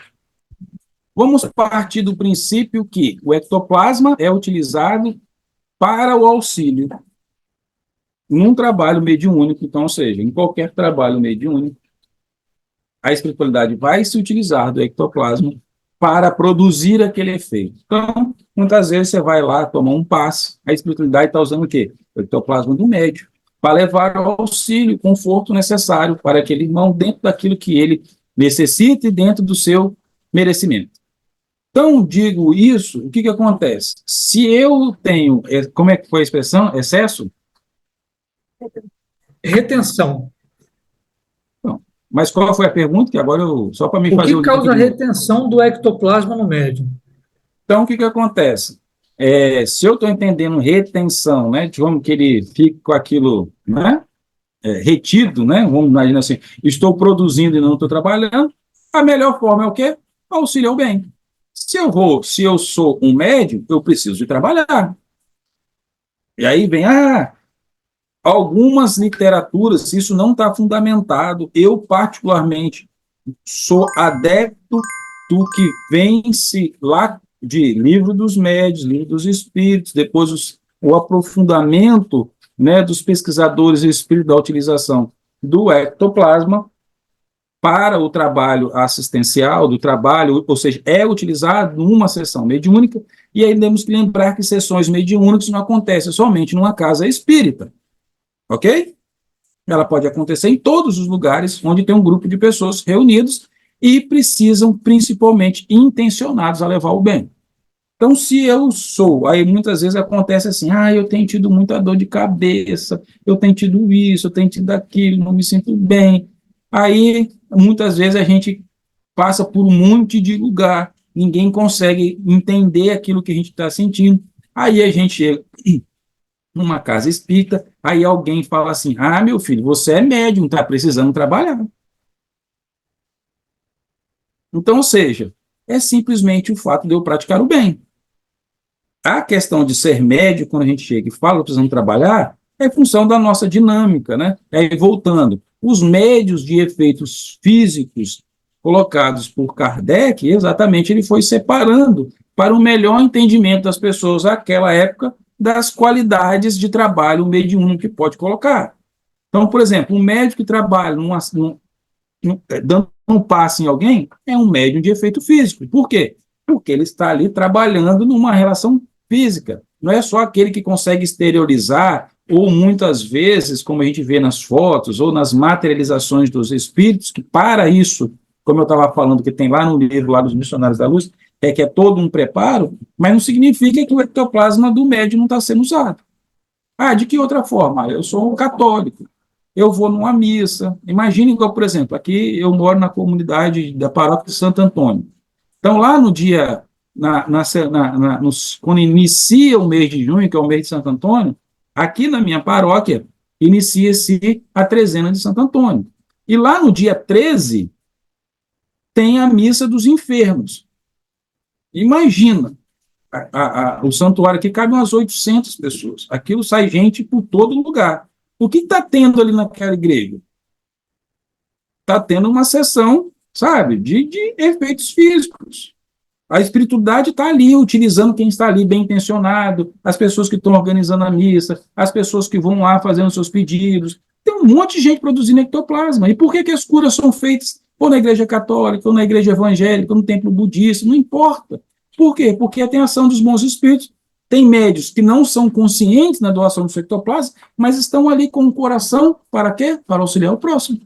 Vamos partir do princípio que o ectoplasma é utilizado para o auxílio num trabalho mediúnico, então, ou seja, em qualquer trabalho mediúnico, a espiritualidade vai se utilizar do ectoplasma para produzir aquele efeito. Então, muitas vezes você vai lá tomar um passe, a espiritualidade está usando o quê? O ectoplasma do médium, para levar o auxílio, o conforto necessário para aquele irmão dentro daquilo que ele necessita e dentro do seu merecimento. Então, digo isso, o que acontece? Se eu tenho, como é que foi a expressão? Excesso? Retenção. Não. Mas qual foi a pergunta? Que agora só para me fazer o que causa a retenção do ectoplasma no médium? Então, o que acontece? Se eu estou entendendo retenção, né, digamos que ele fique com aquilo, né, retido, né, vamos imaginar assim, estou produzindo e não estou trabalhando, a melhor forma é o quê? Auxiliar o bem. Se eu sou um médium, eu preciso de trabalhar. E aí vem, algumas literaturas, se isso não está fundamentado, eu particularmente sou adepto do que vem-se lá de livro dos médiuns, livro dos espíritos, depois o aprofundamento, né, dos pesquisadores espíritos da utilização do ectoplasma para o trabalho assistencial, do trabalho, ou seja, é utilizado numa sessão mediúnica, e aí temos que lembrar que sessões mediúnicas não acontecem somente numa casa espírita, ok? Ela pode acontecer em todos os lugares onde tem um grupo de pessoas reunidos e precisam, principalmente, intencionados a levar o bem. Então, se eu sou, aí muitas vezes acontece assim, eu tenho tido muita dor de cabeça, eu tenho tido isso, eu tenho tido aquilo, não me sinto bem. Aí, muitas vezes, a gente passa por um monte de lugar, ninguém consegue entender aquilo que a gente está sentindo. Aí a gente chega numa casa espírita, aí alguém fala assim, meu filho, você é médium, está precisando trabalhar. Então, ou seja, é simplesmente o fato de eu praticar o bem. A questão de ser médium, quando a gente chega e fala precisamos trabalhar, é função da nossa dinâmica, né? Aí, voltando, os médios de efeitos físicos colocados por Kardec, exatamente, ele foi separando para um melhor entendimento das pessoas naquela época das qualidades de trabalho mediúnico que pode colocar. Então, por exemplo, um médico que trabalha dando um passe em alguém é um médium de efeito físico. Por quê? Porque ele está ali trabalhando numa relação física. Não é só aquele que consegue exteriorizar, ou muitas vezes, como a gente vê nas fotos, ou nas materializações dos espíritos, que para isso, como eu estava falando, que tem lá no livro lá dos Missionários da Luz, que é todo um preparo, mas não significa que o ectoplasma do médium não está sendo usado. De que outra forma? Eu sou um católico, eu vou numa missa, imagine, por exemplo, aqui eu moro na comunidade da paróquia de Santo Antônio. Então, lá no dia, quando inicia o mês de junho, que é o mês de Santo Antônio, aqui na minha paróquia, inicia-se a trezena de Santo Antônio. E lá no dia 13, tem a missa dos enfermos. Imagina, o santuário aqui cabe umas 800 pessoas. Aquilo sai gente por todo lugar. O que está tendo ali naquela igreja? Está tendo uma sessão, sabe, de efeitos físicos. A espiritualidade está ali, utilizando quem está ali bem intencionado, as pessoas que estão organizando a missa, as pessoas que vão lá fazendo seus pedidos. Tem um monte de gente produzindo ectoplasma. E por que as curas são feitas ou na igreja católica, ou na igreja evangélica, ou no templo budista? Não importa. Por quê? Porque tem a ação dos bons espíritos. Tem médios que não são conscientes na doação do seu ectoplasma, mas estão ali com o coração para quê? Para auxiliar o próximo.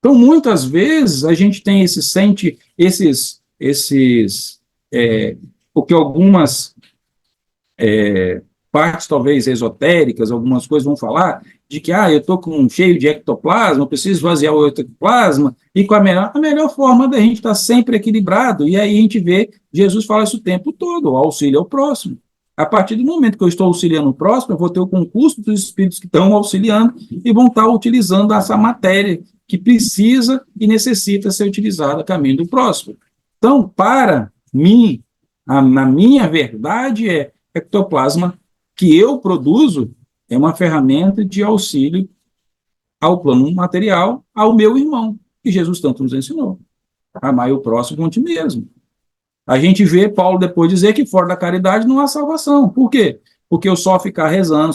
Então, muitas vezes, a gente tem o que algumas partes, talvez, esotéricas, algumas coisas vão falar, de que, eu estou cheio de ectoplasma, eu preciso esvaziar o ectoplasma, e com a melhor forma da gente estar sempre equilibrado, e aí a gente vê, Jesus fala isso o tempo todo, o auxílio ao próximo. A partir do momento que eu estou auxiliando o próximo, eu vou ter o concurso dos espíritos que estão auxiliando e vão estar utilizando essa matéria que precisa e necessita ser utilizada a caminho do próximo. Então, para mim, na minha verdade, ectoplasma que eu produzo é uma ferramenta de auxílio ao plano material, ao meu irmão, que Jesus tanto nos ensinou. Amar o próximo como a ti mesmo. A gente vê Paulo depois dizer que fora da caridade não há salvação. Por quê? Porque eu só ficar rezando,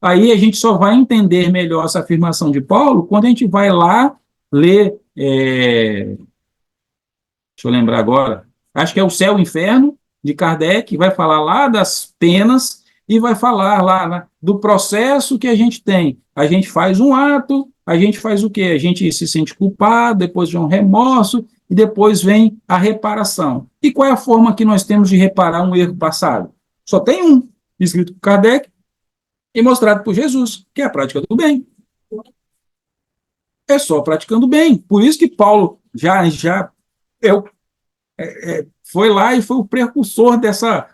aí a gente só vai entender melhor essa afirmação de Paulo quando a gente vai lá ler, deixa eu lembrar agora, acho que é o Céu e o Inferno, de Kardec, vai falar lá das penas e vai falar lá do processo que a gente tem. A gente faz um ato, a gente faz o quê? A gente se sente culpado, depois vem um remorso, e depois vem a reparação. E qual é a forma que nós temos de reparar um erro passado? Só tem um, escrito por Kardec e mostrado por Jesus, que é a prática do bem. É só praticando o bem. Por isso que Paulo foi lá e foi o precursor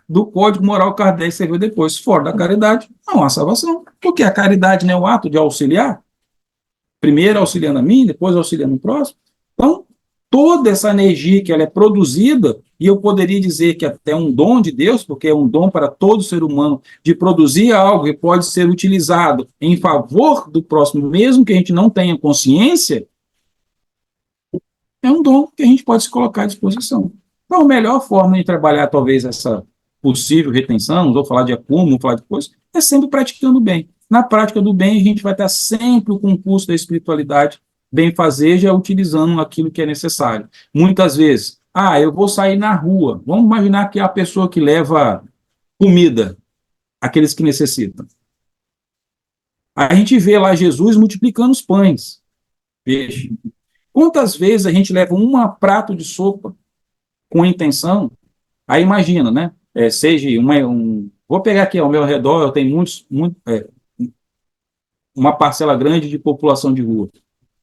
do Código Moral que Kardec serviu depois. Fora da caridade, não há salvação. Porque a caridade não é o ato de auxiliar? Primeiro auxiliando a mim, depois auxiliando o próximo. Então, toda essa energia que ela é produzida, e eu poderia dizer que até um dom de Deus, porque é um dom para todo ser humano, de produzir algo que pode ser utilizado em favor do próximo, mesmo que a gente não tenha consciência, é um dom que a gente pode se colocar à disposição. Então, a melhor forma de trabalhar, talvez, essa possível retenção, não vou falar de acúmulo, não vou falar de coisa, é sempre praticando bem. Na prática do bem, a gente vai estar sempre o concurso da espiritualidade benfazeja utilizando aquilo que é necessário. Muitas vezes, eu vou sair na rua. Vamos imaginar que é a pessoa que leva comida, aqueles que necessitam. A gente vê lá Jesus multiplicando os pães, peixe. Quantas vezes a gente leva um prato de sopa com intenção? Aí imagina, né? Seja vou pegar aqui ao meu redor, eu tenho uma parcela grande de população de rua.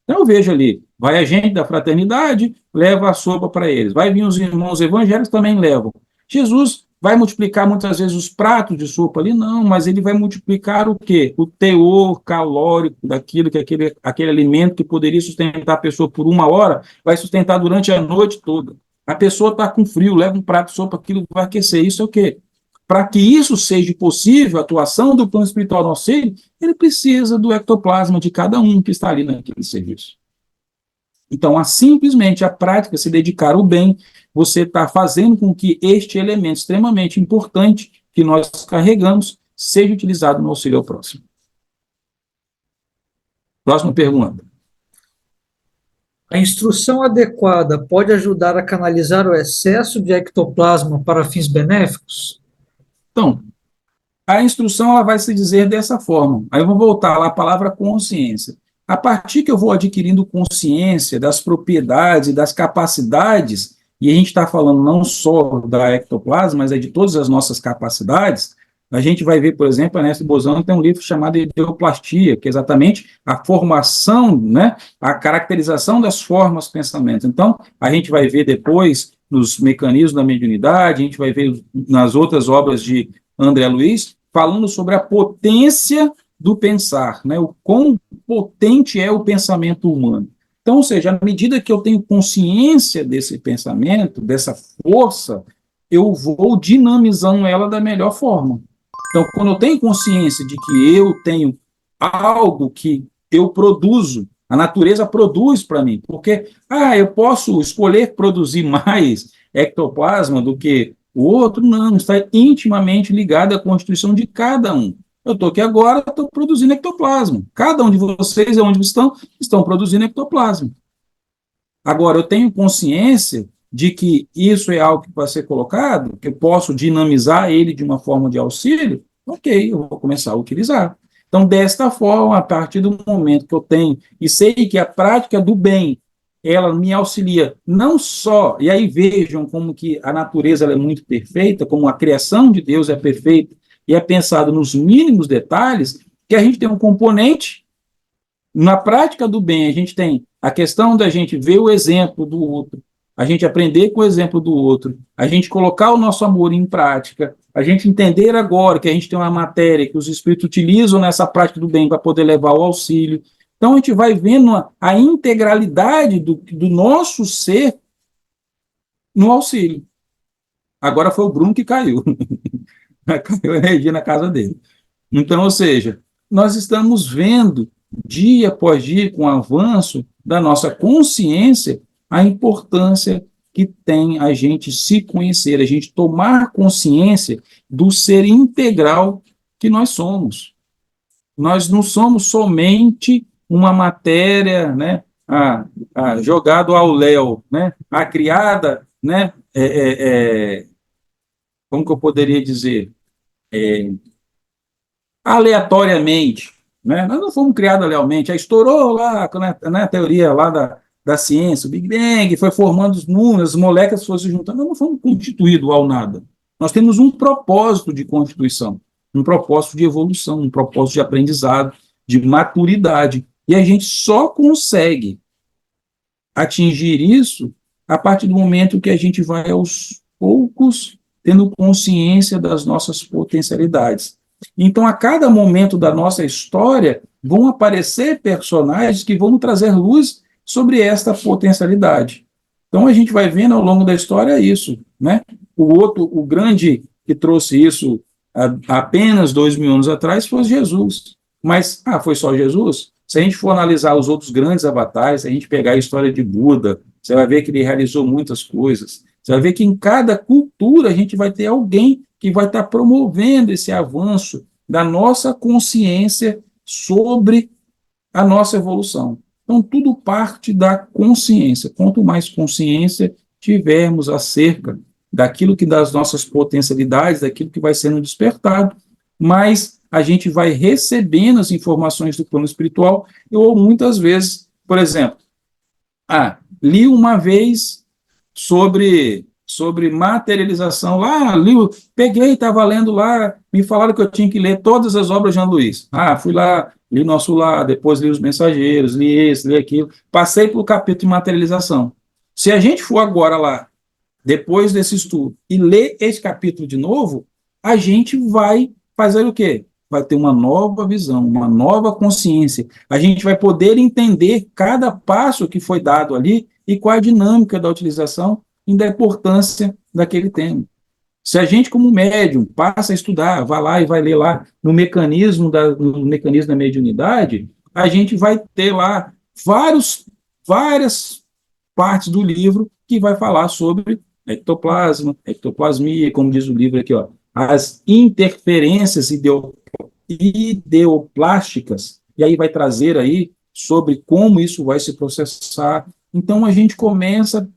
Então eu vejo ali, vai a gente da fraternidade, leva a sopa para eles. Vai vir os irmãos evangélicos, também levam. Jesus vai multiplicar muitas vezes os pratos de sopa ali? Não, mas ele vai multiplicar o quê? O teor calórico daquilo, que aquele alimento que poderia sustentar a pessoa por 1 hora, vai sustentar durante a noite toda. A pessoa está com frio, leva um prato de sopa, aquilo vai aquecer. Isso é o quê? Para que isso seja possível, a atuação do plano espiritual no auxílio, ele precisa do ectoplasma de cada um que está ali naquele serviço. Então, simplesmente a prática, se dedicar ao bem, você está fazendo com que este elemento extremamente importante que nós carregamos seja utilizado no auxílio ao próximo. Próxima pergunta. A instrução adequada pode ajudar a canalizar o excesso de ectoplasma para fins benéficos? Então, a instrução ela vai se dizer dessa forma. Aí eu vou voltar lá à palavra consciência. A partir que eu vou adquirindo consciência das propriedades e das capacidades, e a gente está falando não só da ectoplasma, mas de todas as nossas capacidades, a gente vai ver, por exemplo, a Ernesto Bozano tem um livro chamado Ideoplastia, que é exatamente a formação, né, a caracterização das formas de pensamento. Então, a gente vai ver depois nos mecanismos da mediunidade, a gente vai ver nas outras obras de André Luiz, falando sobre a potência do pensar, né? O quão potente é o pensamento humano. Então, ou seja, à medida que eu tenho consciência desse pensamento, dessa força, eu vou dinamizando ela da melhor forma. Então, quando eu tenho consciência de que eu tenho algo que eu produzo, a natureza produz para mim, porque eu posso escolher produzir mais ectoplasma do que o outro, não, está intimamente ligado à constituição de cada um. Eu estou aqui agora, estou produzindo ectoplasma. Cada um de vocês, onde estão produzindo ectoplasma. Agora, eu tenho consciência de que isso é algo que vai ser colocado, que eu posso dinamizar ele de uma forma de auxílio, ok, eu vou começar a utilizar. Então, desta forma, a partir do momento que eu tenho, e sei que a prática do bem, ela me auxilia não só, e aí vejam como que a natureza ela é muito perfeita, como a criação de Deus é perfeita, e é pensado nos mínimos detalhes, que a gente tem um componente, na prática do bem, a gente tem a questão da gente ver o exemplo do outro, a gente aprender com o exemplo do outro, a gente colocar o nosso amor em prática, a gente entender agora que a gente tem uma matéria que os espíritos utilizam nessa prática do bem para poder levar o auxílio. Então, a gente vai vendo a integralidade do nosso ser no auxílio. Agora foi o Bruno que caiu. Caiu a energia na casa dele. Então, ou seja, nós estamos vendo, dia após dia, com o avanço da nossa consciência, a importância que tem a gente se conhecer, a gente tomar consciência do ser integral que nós somos. Nós não somos somente uma matéria, né, jogado ao léu, né, a criada, né, como que eu poderia dizer, aleatoriamente, né? Nós não fomos criados aleatoriamente, aí estourou lá, na teoria lá da ciência, o Big Bang, foi formando os números, as moléculas foram se juntando, nós não fomos constituídos ao nada. Nós temos um propósito de constituição, um propósito de evolução, um propósito de aprendizado, de maturidade, e a gente só consegue atingir isso a partir do momento que a gente vai aos poucos tendo consciência das nossas potencialidades. Então, a cada momento da nossa história, vão aparecer personagens que vão trazer luz sobre esta potencialidade. Então, a gente vai vendo ao longo da história isso, né? O grande que trouxe isso há apenas 2000 anos atrás foi Jesus. Mas, foi só Jesus? Se a gente for analisar os outros grandes avatares, se a gente pegar a história de Buda, você vai ver que ele realizou muitas coisas. Você vai ver que em cada cultura a gente vai ter alguém que vai estar promovendo esse avanço da nossa consciência sobre a nossa evolução. Então, tudo parte da consciência. Quanto mais consciência tivermos acerca daquilo que das nossas potencialidades, daquilo que vai sendo despertado, mais a gente vai recebendo as informações do plano espiritual, ou muitas vezes, por exemplo, li uma vez sobre materialização lá, peguei, estava lendo lá, me falaram que eu tinha que ler todas as obras de Jean Luiz. Fui lá, li Nosso Lar, depois li Os Mensageiros, li esse, li aquilo, passei pelo capítulo de materialização. Se a gente for agora lá, depois desse estudo, e ler esse capítulo de novo, a gente vai fazer o quê? Vai ter uma nova visão, uma nova consciência. A gente vai poder entender cada passo que foi dado ali e qual a dinâmica da utilização e da importância daquele tema. Se a gente, como médium, passa a estudar, vai lá e vai ler lá no mecanismo da mediunidade, a gente vai ter lá várias partes do livro que vai falar sobre ectoplasma, ectoplasmia, como diz o livro aqui, as interferências ideoplásticas, e aí vai trazer aí sobre como isso vai se processar. Então, a gente começa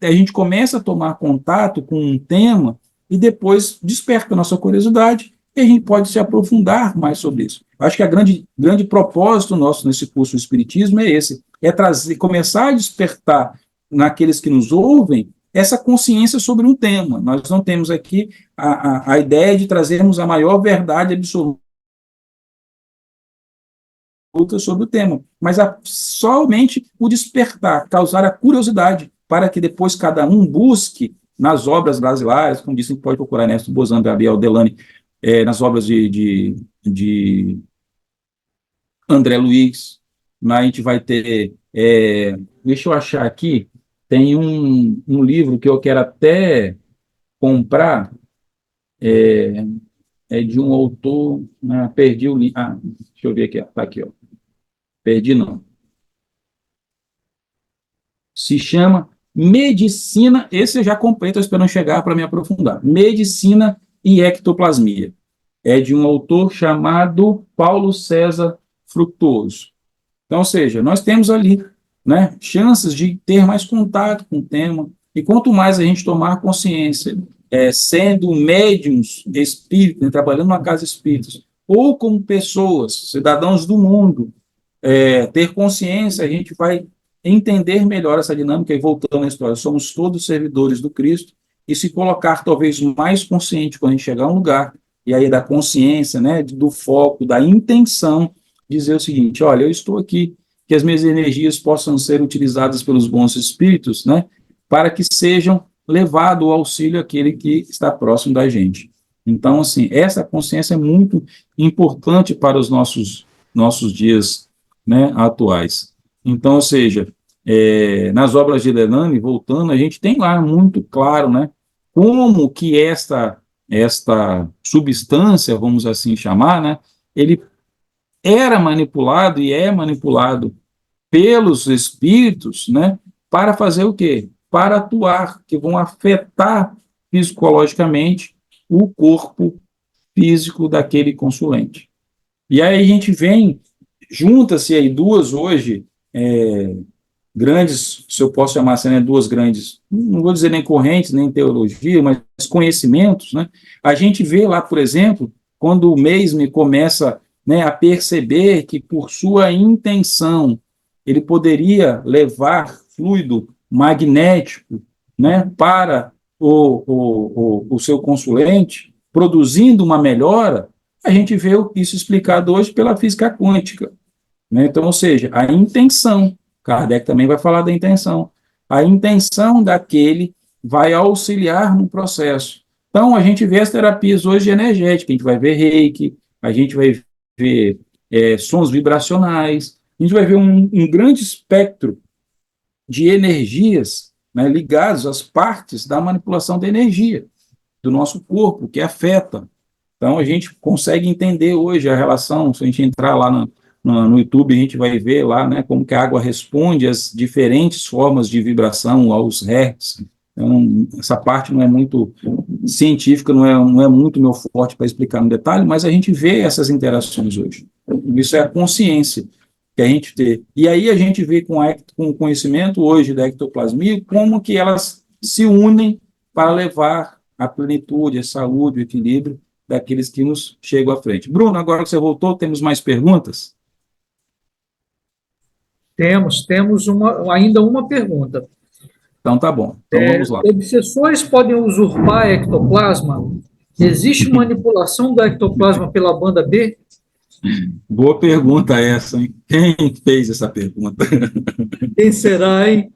a tomar contato com um tema e depois desperta a nossa curiosidade e a gente pode se aprofundar mais sobre isso. Acho que a grande propósito nosso nesse curso do Espiritismo é esse, começar a despertar naqueles que nos ouvem essa consciência sobre um tema. Nós não temos aqui a ideia de trazermos a maior verdade absoluta sobre o tema, mas somente o despertar, causar a curiosidade, para que depois cada um busque nas obras brasileiras, como disse, a gente pode procurar Ernesto Bozano, Gabriel Delany, nas obras de André Luiz, né? A gente vai ter, deixa eu achar aqui, tem um livro que eu quero até comprar, é de um autor, perdi o livro, deixa eu ver aqui, está aqui, ó, perdi não, se chama Medicina, esse eu já comprei, estou esperando chegar para me aprofundar, Medicina e Ectoplasmia, é de um autor chamado Paulo César Frutuoso. Então, ou seja, nós temos ali, né, chances de ter mais contato com o tema, e quanto mais a gente tomar consciência, sendo médiums espíritas, né, trabalhando numa casa espírita, ou como pessoas, cidadãos do mundo, ter consciência, a gente vai entender melhor essa dinâmica, e voltando à história, somos todos servidores do Cristo, e se colocar talvez mais consciente quando a gente chegar a um lugar, e aí da consciência, né, do foco, da intenção, dizer o seguinte, olha, eu estou aqui, que as minhas energias possam ser utilizadas pelos bons espíritos, né, para que sejam levado o auxílio àquele que está próximo da gente. Então, assim, essa consciência é muito importante para os nossos dias, né, atuais. Então, ou seja, nas obras de Delane, voltando, a gente tem lá muito claro, né, como que esta substância, vamos assim chamar, né, ele era manipulado e é manipulado pelos espíritos, né, para fazer o quê? Para atuar, que vão afetar psicologicamente o corpo físico daquele consulente. E aí a gente vem, junta-se aí duas hoje, grandes, se eu posso chamar assim, né, duas grandes, não vou dizer nem correntes, nem teologia, mas conhecimentos, né? A gente vê lá, por exemplo, quando o Mesme começa, né, a perceber que por sua intenção ele poderia levar fluido magnético, né, para o seu consulente, produzindo uma melhora, a gente vê isso explicado hoje pela física quântica, né? Então, ou seja, a intenção, Kardec também vai falar da intenção, a intenção daquele vai auxiliar no processo. Então, a gente vê as terapias hoje energéticas, a gente vai ver reiki, a gente vai ver sons vibracionais, a gente vai ver um grande espectro de energias, né, ligados às partes da manipulação da energia do nosso corpo, que afeta. Então, a gente consegue entender hoje a relação, se a gente entrar lá no YouTube, a gente vai ver lá, né, como que a água responde às diferentes formas de vibração, aos hertz. Então, essa parte não é muito científica, não é muito meu forte para explicar no detalhe, mas a gente vê essas interações hoje. Isso é a consciência que a gente tem. E aí a gente vê com o conhecimento hoje da ectoplasmia, como que elas se unem para levar a plenitude, a saúde, o equilíbrio daqueles que nos chegam à frente. Bruno, agora que você voltou, temos mais perguntas? Temos ainda uma pergunta. Então tá bom. Então vamos lá. Obsessores podem usurpar ectoplasma? Existe manipulação do ectoplasma pela banda B? Boa pergunta essa, hein? Quem fez essa pergunta? Quem será, hein?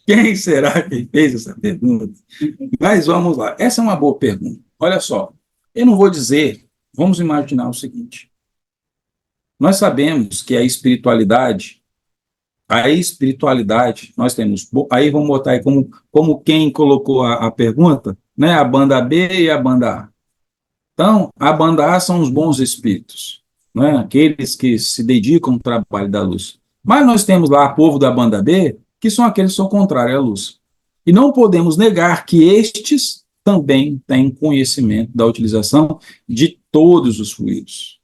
Quem será que fez essa pergunta? Mas vamos lá. Essa é uma boa pergunta. Olha só, eu não vou dizer, vamos imaginar o seguinte. Nós sabemos que a espiritualidade, nós temos, aí vamos botar aí como quem colocou a pergunta, né? A banda B e a banda A. Então, a banda A são os bons espíritos, né? Aqueles que se dedicam ao trabalho da luz. Mas nós temos lá o povo da banda B, que são aqueles que são contrários à luz. E não podemos negar que estes também têm conhecimento da utilização de todos os fluidos.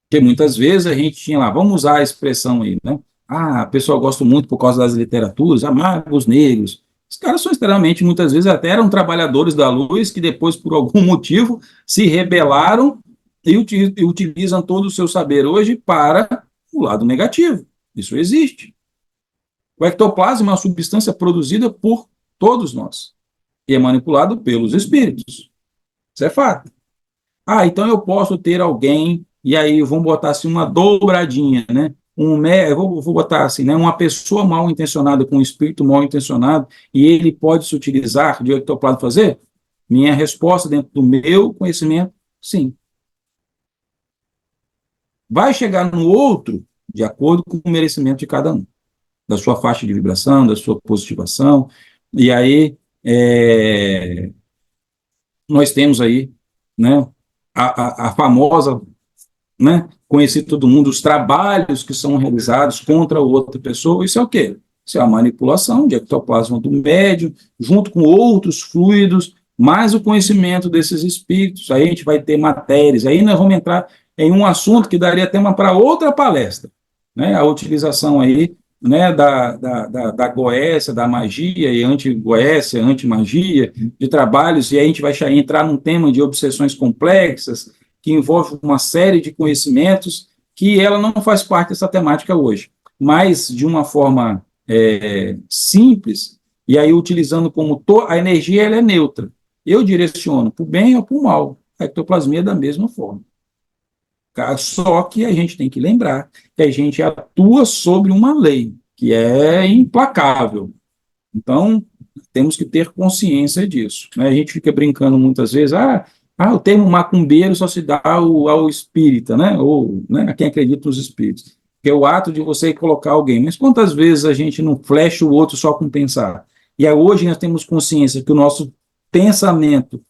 Porque muitas vezes a gente tinha lá, vamos usar a expressão aí, né? A pessoa gosta muito por causa das literaturas, magos negros. Os caras são extremamente, muitas vezes, até eram trabalhadores da luz que depois, por algum motivo, se rebelaram e utilizam todo o seu saber hoje para o lado negativo. Isso existe. O ectoplasma é uma substância produzida por todos nós e é manipulado pelos espíritos. Isso é fato. Então eu posso ter alguém, e aí vamos botar assim uma dobradinha, né? Eu vou botar assim, né? Uma pessoa mal intencionada com um espírito mal intencionado, e ele pode se utilizar de ectoplasma fazer? Minha resposta dentro do meu conhecimento, sim. vai chegar no outro de acordo com o merecimento de cada um, da sua faixa de vibração, da sua positivação, e aí nós temos aí, né, a famosa, né, conhecer todo mundo, os trabalhos que são realizados contra outra pessoa, isso é o quê? Isso é a manipulação de ectoplasma do médium, junto com outros fluidos, mais o conhecimento desses espíritos, aí a gente vai ter matérias, aí nós vamos entrar em um assunto que daria tema para outra palestra, né, a utilização aí, né, da goécia, da magia e anti-goécia, anti-magia, de trabalhos, e aí a gente vai entrar num tema de obsessões complexas, que envolve uma série de conhecimentos que ela não faz parte dessa temática hoje, mas de uma forma simples, e aí utilizando como a energia ela é neutra. Eu direciono para o bem ou para o mal. A ectoplasmia é da mesma forma. Só que a gente tem que lembrar que a gente atua sobre uma lei, que é implacável. Então, temos que ter consciência disso, né? A gente fica brincando muitas vezes, o termo macumbeiro só se dá ao espírita, né? Ou, né, a quem acredita nos espíritos, que é o ato de você colocar alguém. Mas quantas vezes a gente não flecha o outro só com pensar? E aí, hoje nós temos consciência que o nosso pensamento,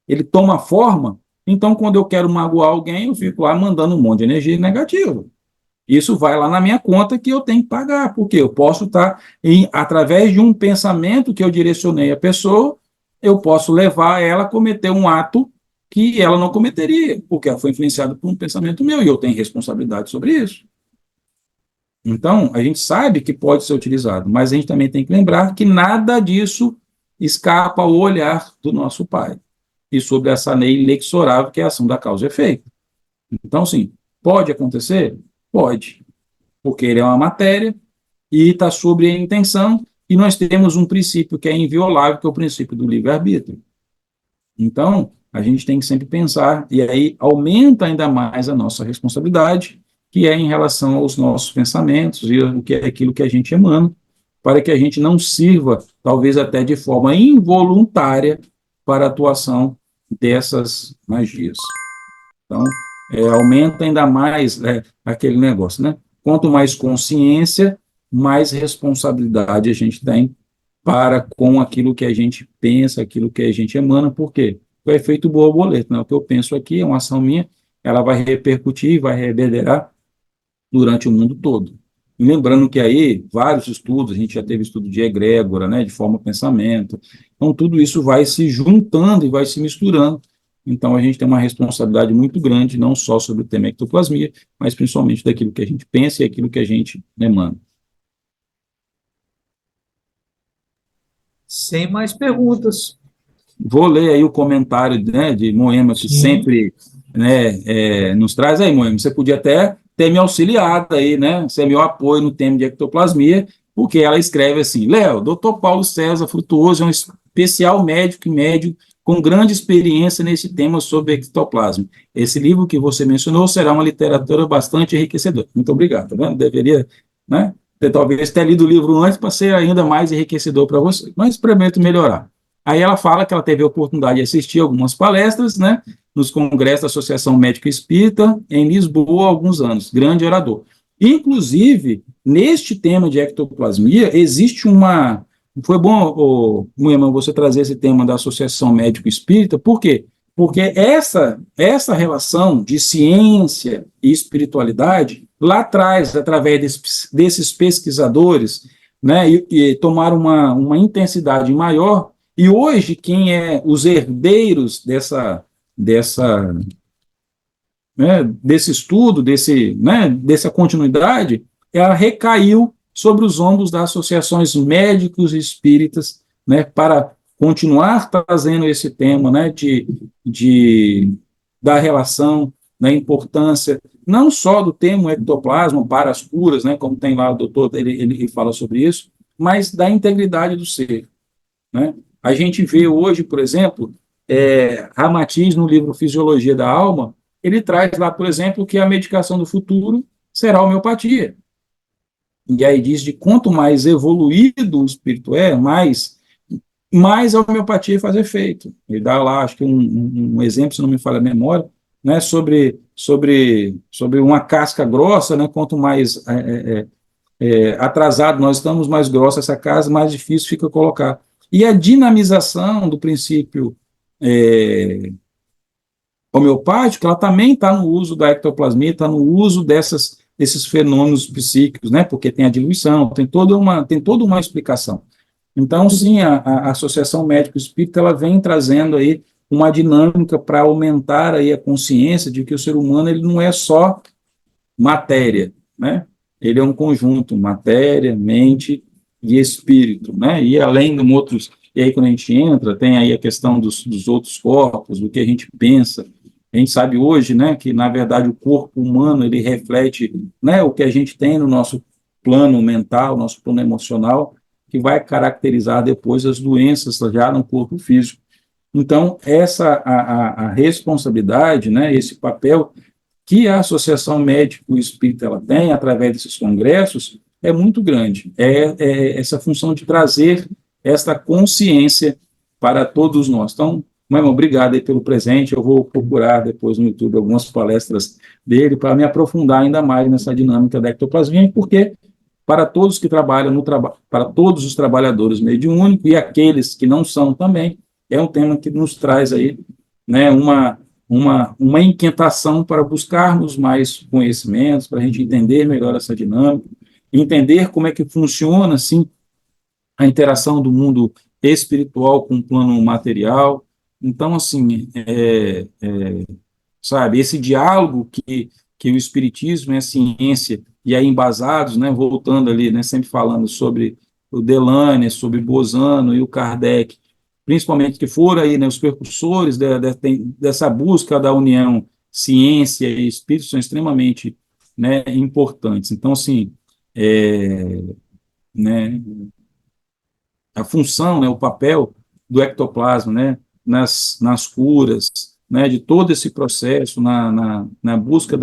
ele toma forma, então quando eu quero magoar alguém, eu fico lá mandando um monte de energia negativa. Isso vai lá na minha conta que eu tenho que pagar, porque eu posso estar, através de um pensamento que eu direcionei à pessoa, eu posso levar ela a cometer um ato que ela não cometeria, porque ela foi influenciada por um pensamento meu, e eu tenho responsabilidade sobre isso. Então, a gente sabe que pode ser utilizado, mas a gente também tem que lembrar que nada disso escapa ao olhar do nosso Pai, e sobre essa lei inexorável, que é a ação da causa e efeito. Então, sim, pode acontecer? Pode, porque ele é uma matéria e está sobre a intenção, e nós temos um princípio que é inviolável, que é o princípio do livre-arbítrio. Então, a gente tem que sempre pensar, e aí aumenta ainda mais a nossa responsabilidade, que é em relação aos nossos pensamentos e o que é aquilo que a gente emana, para que a gente não sirva, talvez até de forma involuntária, para a atuação dessas magias. Então, aumenta ainda mais aquele negócio, né? Quanto mais consciência, mais responsabilidade a gente tem para com aquilo que a gente pensa, aquilo que a gente emana, por quê? O efeito borboleta, né? O que eu penso aqui é uma ação minha, ela vai repercutir, vai reverberar durante o mundo todo. E lembrando que aí, vários estudos, a gente já teve estudo de egrégora, né, de forma pensamento, então tudo isso vai se juntando e vai se misturando. Então, a gente tem uma responsabilidade muito grande, não só sobre o tema ectoplasmia, mas principalmente daquilo que a gente pensa e aquilo que a gente emana. Sem mais perguntas. Vou ler aí o comentário, né, de Moema, que sempre, né, nos traz. Aí, Moema, você podia até ter me auxiliado aí, né, ser meu apoio no tema de ectoplasmia, porque ela escreve assim: Léo, Dr. Paulo César Frutuoso é um especial médico e médium com grande experiência nesse tema sobre ectoplasma. Esse livro que você mencionou será uma literatura bastante enriquecedora. Muito obrigado, tá vendo? Deveria, né, talvez ter lido o livro antes para ser ainda mais enriquecedor para você, mas prometo melhorar. Aí ela fala que ela teve a oportunidade de assistir algumas palestras, né, nos congressos da Associação Médica Espírita, em Lisboa, há alguns anos, grande orador. Inclusive, neste tema de ectoplasmia, existe uma... Foi bom, Moema, você trazer esse tema da Associação Médico Espírita, por quê? Porque essa relação de ciência e espiritualidade, lá atrás, através desses pesquisadores, né, e tomaram uma intensidade maior, e hoje quem é os herdeiros né, desse estudo, né, dessa continuidade, ela recaiu sobre os ombros das associações médicos e espíritas, né, para continuar trazendo esse tema, né, da relação, da importância, não só do termo ectoplasma para as curas, né, como tem lá o doutor, ele fala sobre isso, mas da integridade do ser, né? A gente vê hoje, por exemplo, Ramatiz, no livro Fisiologia da Alma, ele traz lá, por exemplo, que a medicação do futuro será a homeopatia. E aí diz de quanto mais evoluído o espírito mais a homeopatia faz efeito. Ele dá lá, acho que um exemplo, se não me falha a memória, né, sobre uma casca grossa, né, quanto mais atrasado nós estamos, mais grossa essa casa, mais difícil fica colocar. E a dinamização do princípio homeopático, ela também está no uso da ectoplasmia, está no uso desses fenômenos psíquicos, né? Porque tem a diluição, tem toda uma explicação. Então, sim, a Associação Médico Espírita, ela vem trazendo aí uma dinâmica para aumentar aí a consciência de que o ser humano ele não é só matéria, né? Ele é um conjunto, matéria, mente e espírito, né? E além de outros, e aí quando a gente entra, tem aí a questão dos outros corpos, do que a gente pensa. A gente sabe hoje, né, que na verdade o corpo humano ele reflete, né, o que a gente tem no nosso plano mental, nosso plano emocional, que vai caracterizar depois as doenças já no corpo físico. Então, a responsabilidade, né, esse papel que a Associação Médico Espírita ela tem, através desses congressos, é muito grande. É essa função de trazer esta consciência para todos nós. Então, Maima, obrigado aí pelo presente. Eu vou procurar depois no YouTube algumas palestras dele para me aprofundar ainda mais nessa dinâmica da ectoplasmia, porque para todos que trabalham para todos os trabalhadores mediúnicos e aqueles que não são também, é um tema que nos traz aí, né, uma inquietação para buscarmos mais conhecimentos, para a gente entender melhor essa dinâmica, entender como é que funciona, assim, a interação do mundo espiritual com o plano material. Então, assim, sabe, esse diálogo que o Espiritismo e a ciência, e aí embasados, né, voltando ali, né, sempre falando sobre o Delane, sobre Bosano e o Kardec, principalmente que foram aí, né, os precursores dessa busca da união ciência e espírito, são extremamente, né, importantes. Então, assim, né, a função, né, o papel do ectoplasma, né, nas curas, né, de todo esse processo, na busca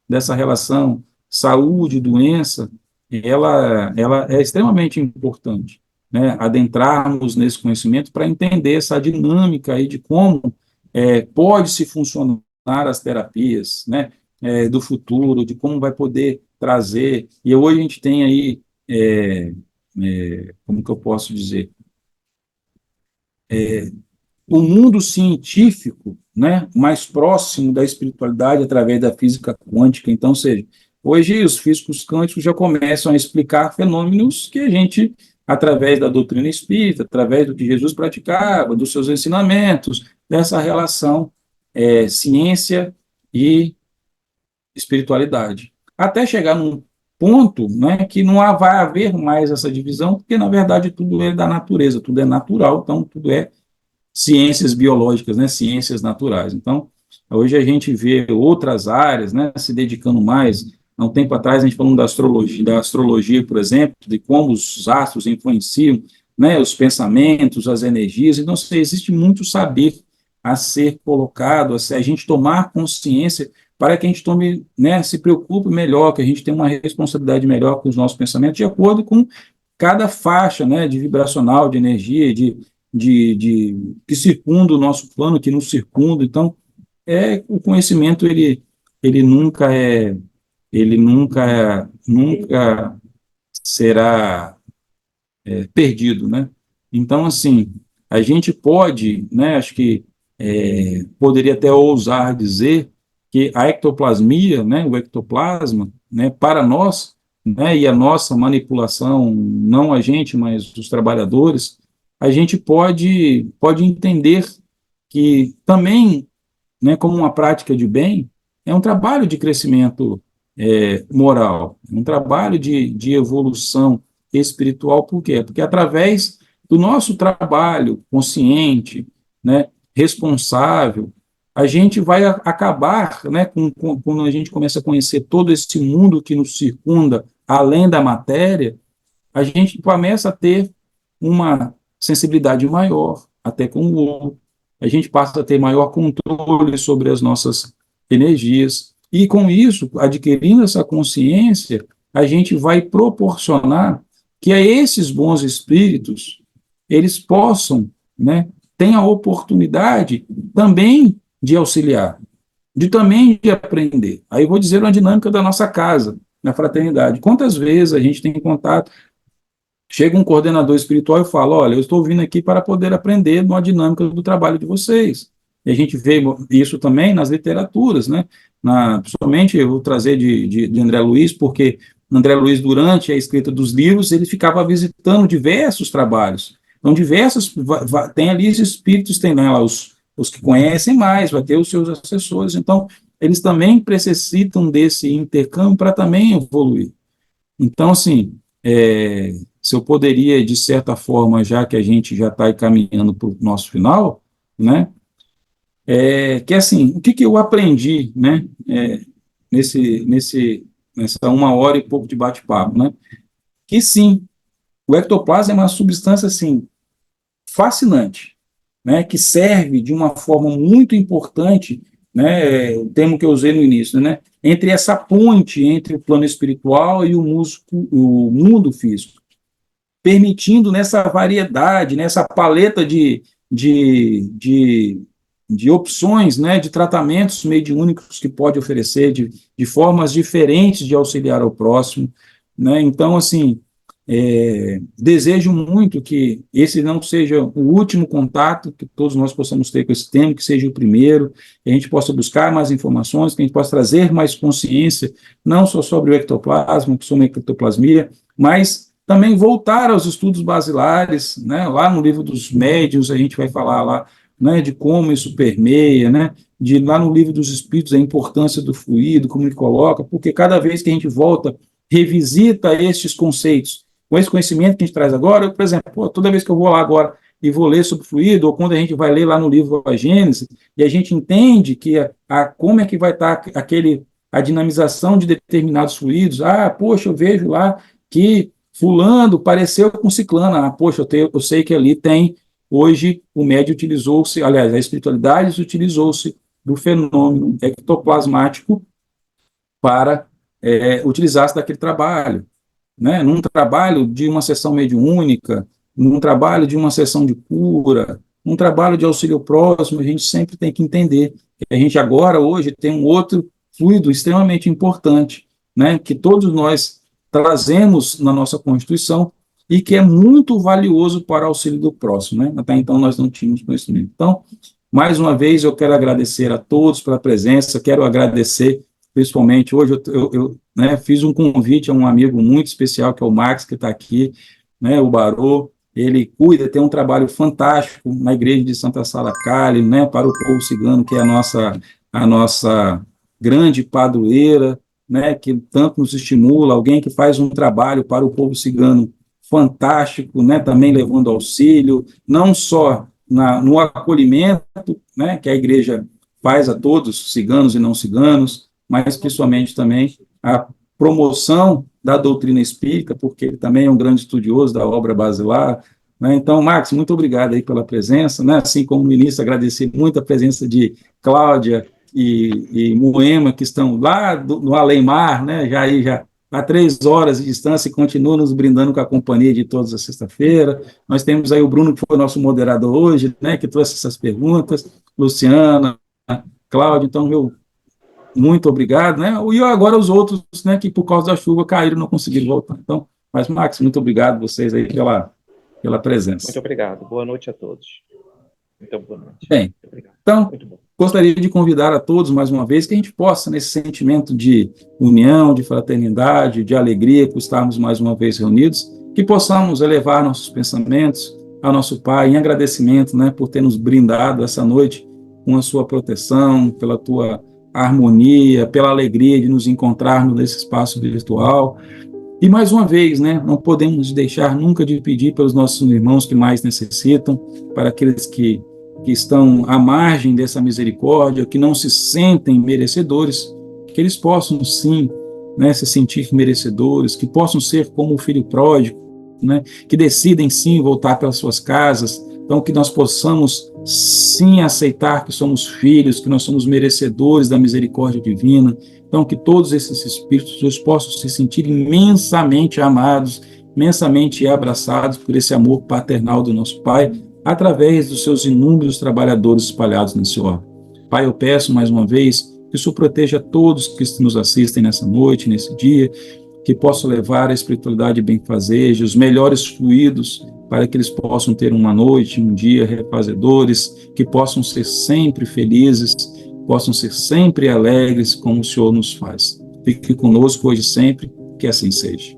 dessa relação saúde-doença, ela é extremamente importante, né, adentrarmos nesse conhecimento para entender essa dinâmica aí de como pode-se funcionar as terapias, né, do futuro, de como vai poder trazer, e hoje a gente tem aí, como que eu posso dizer, o mundo científico, né, mais próximo da espiritualidade através da física quântica. Então, ou seja, hoje os físicos quânticos já começam a explicar fenômenos que a gente, através da doutrina espírita, através do que Jesus praticava, dos seus ensinamentos, dessa relação ciência e espiritualidade, até chegar num ponto, né, que não vai haver mais essa divisão, porque, na verdade, tudo é da natureza, tudo é natural, então tudo é ciências biológicas, né, ciências naturais. Então, hoje a gente vê outras áreas, né, se dedicando mais. Há um tempo atrás a gente falou da astrologia, por exemplo, de como os astros influenciam, né, os pensamentos, as energias. Então, existe muito saber a ser colocado, a gente tomar consciência para que a gente tome, né, se preocupe melhor, que a gente tenha uma responsabilidade melhor com os nossos pensamentos, de acordo com cada faixa, né, de vibracional, de energia, que circunda o nosso plano, que nos circunda. Então, o conhecimento ele nunca será perdido, né? Então, assim, a gente pode, né, acho que poderia até ousar dizer que a ectoplasmia, né, o ectoplasma, né, para nós, né, e a nossa manipulação, não a gente, mas os trabalhadores, a gente pode entender que também, né, como uma prática de bem, é um trabalho de crescimento moral, um trabalho de evolução espiritual. Por quê? Porque através do nosso trabalho consciente, né, responsável, a gente vai acabar, né, quando a gente começa a conhecer todo esse mundo que nos circunda, além da matéria, a gente começa a ter uma sensibilidade maior, até com o outro. A gente passa a ter maior controle sobre as nossas energias. E, com isso, adquirindo essa consciência, a gente vai proporcionar que a esses bons espíritos, eles possam, né, ter a oportunidade também de auxiliar. também de aprender. Aí eu vou dizer uma dinâmica da nossa casa, na fraternidade. Quantas vezes a gente tem contato, chega um coordenador espiritual e fala, olha, eu estou vindo aqui para poder aprender uma dinâmica do trabalho de vocês. E a gente vê isso também nas literaturas, né? Principalmente eu vou trazer de André Luiz, porque André Luiz, durante a escrita dos livros, ele ficava visitando diversos trabalhos. Então, tem ali os espíritos, tem lá os que conhecem mais, vai ter os seus assessores. Então, eles também necessitam desse intercâmbio para também evoluir. Então, assim, se eu poderia, de certa forma, já que a gente já está caminhando para o nosso final, né, que assim, o que eu aprendi, né, nessa 1 hora e pouco de bate-papo, né, que sim, o ectoplasma é uma substância, assim, fascinante, né, que serve de uma forma muito importante, né, o termo que eu usei no início, né, entre essa ponte entre o plano espiritual e o mundo físico, permitindo nessa variedade, nessa paleta de opções, né, de tratamentos mediúnicos que pode oferecer, de formas diferentes de auxiliar ao próximo, né. Então, assim, desejo muito que esse não seja o último contato que todos nós possamos ter com esse tema, que seja o primeiro, que a gente possa buscar mais informações, que a gente possa trazer mais consciência, não só sobre o ectoplasma, sobre a ectoplasmia, mas também voltar aos estudos basilares, né? Lá no livro dos médiuns a gente vai falar lá, né, de como isso permeia, né, lá no livro dos espíritos a importância do fluido, como ele coloca, porque cada vez que a gente volta, revisita estes conceitos, com esse conhecimento que a gente traz agora, por exemplo, toda vez que eu vou lá agora e vou ler sobre fluido, ou quando a gente vai ler lá no livro A Gênese, e a gente entende que como é que vai estar a dinamização de determinados fluidos, poxa, eu vejo lá que fulano pareceu com ciclano, poxa, eu sei que ali tem, hoje o médium utilizou-se, aliás, a espiritualidade utilizou-se do fenômeno ectoplasmático para utilizar-se daquele trabalho, né, num trabalho de uma sessão mediúnica, num trabalho de uma sessão de cura, num trabalho de auxílio próximo, a gente sempre tem que entender que a gente agora, hoje, tem um outro fluido extremamente importante, né, que todos nós trazemos na nossa Constituição e que é muito valioso para o auxílio do próximo, né? Até então nós não tínhamos conhecimento. Então, mais uma vez, eu quero agradecer a todos pela presença, quero agradecer principalmente, hoje eu né, fiz um convite a um amigo muito especial, que é o Max, que está aqui, né, o Barô, ele tem um trabalho fantástico na igreja de Santa Sala Cali, né, para o povo cigano, que é a nossa grande padroeira, né, que tanto nos estimula, alguém que faz um trabalho para o povo cigano fantástico, né, também levando auxílio, não só no acolhimento, né, que a igreja faz a todos, ciganos e não ciganos, mas principalmente também a promoção da doutrina espírita, porque ele também é um grande estudioso da obra basilar, né? Então, Marcos, muito obrigado aí pela presença, né? Assim como ministro, agradecer muito a presença de Cláudia e Moema, que estão lá no além-mar, né? Já a 3 horas de distância e continuam nos brindando com a companhia de todas as sexta-feira. Nós temos aí o Bruno, que foi o nosso moderador hoje, né? Que trouxe essas perguntas, Luciana, Cláudia, então, muito obrigado, né? E agora os outros, né, que por causa da chuva caíram e não conseguiram voltar. Então, mas, Max, muito obrigado vocês aí pela presença. Muito obrigado. Boa noite a todos. Muito boa noite. Bem, então, gostaria de convidar a todos, mais uma vez, que a gente possa, nesse sentimento de união, de fraternidade, de alegria, por estarmos mais uma vez reunidos, que possamos elevar nossos pensamentos ao nosso Pai em agradecimento, né, por ter nos brindado essa noite com a sua proteção, pela tua harmonia, pela alegria de nos encontrarmos nesse espaço virtual. E mais uma vez, né, não podemos deixar nunca de pedir pelos nossos irmãos que mais necessitam, para aqueles que estão à margem dessa misericórdia, que não se sentem merecedores, que eles possam sim, né, se sentir merecedores, que possam ser como o filho pródigo, né, que decidem sim voltar para as suas casas. Então, que nós possamos sim aceitar que somos filhos, que nós somos merecedores da misericórdia divina. Então, que todos esses espíritos hoje possam se sentir imensamente amados, imensamente abraçados por esse amor paternal do nosso Pai, através dos seus inúmeros trabalhadores espalhados nesse orbe. Pai, eu peço mais uma vez Que o Senhor proteja todos que nos assistem nessa noite, nesse dia, que possam levar a espiritualidade benfazeja, os melhores fluidos, para que eles possam ter uma noite, um dia refazedores, que possam ser sempre felizes, possam ser sempre alegres, como o Senhor nos faz. Fique conosco hoje e sempre, que assim seja.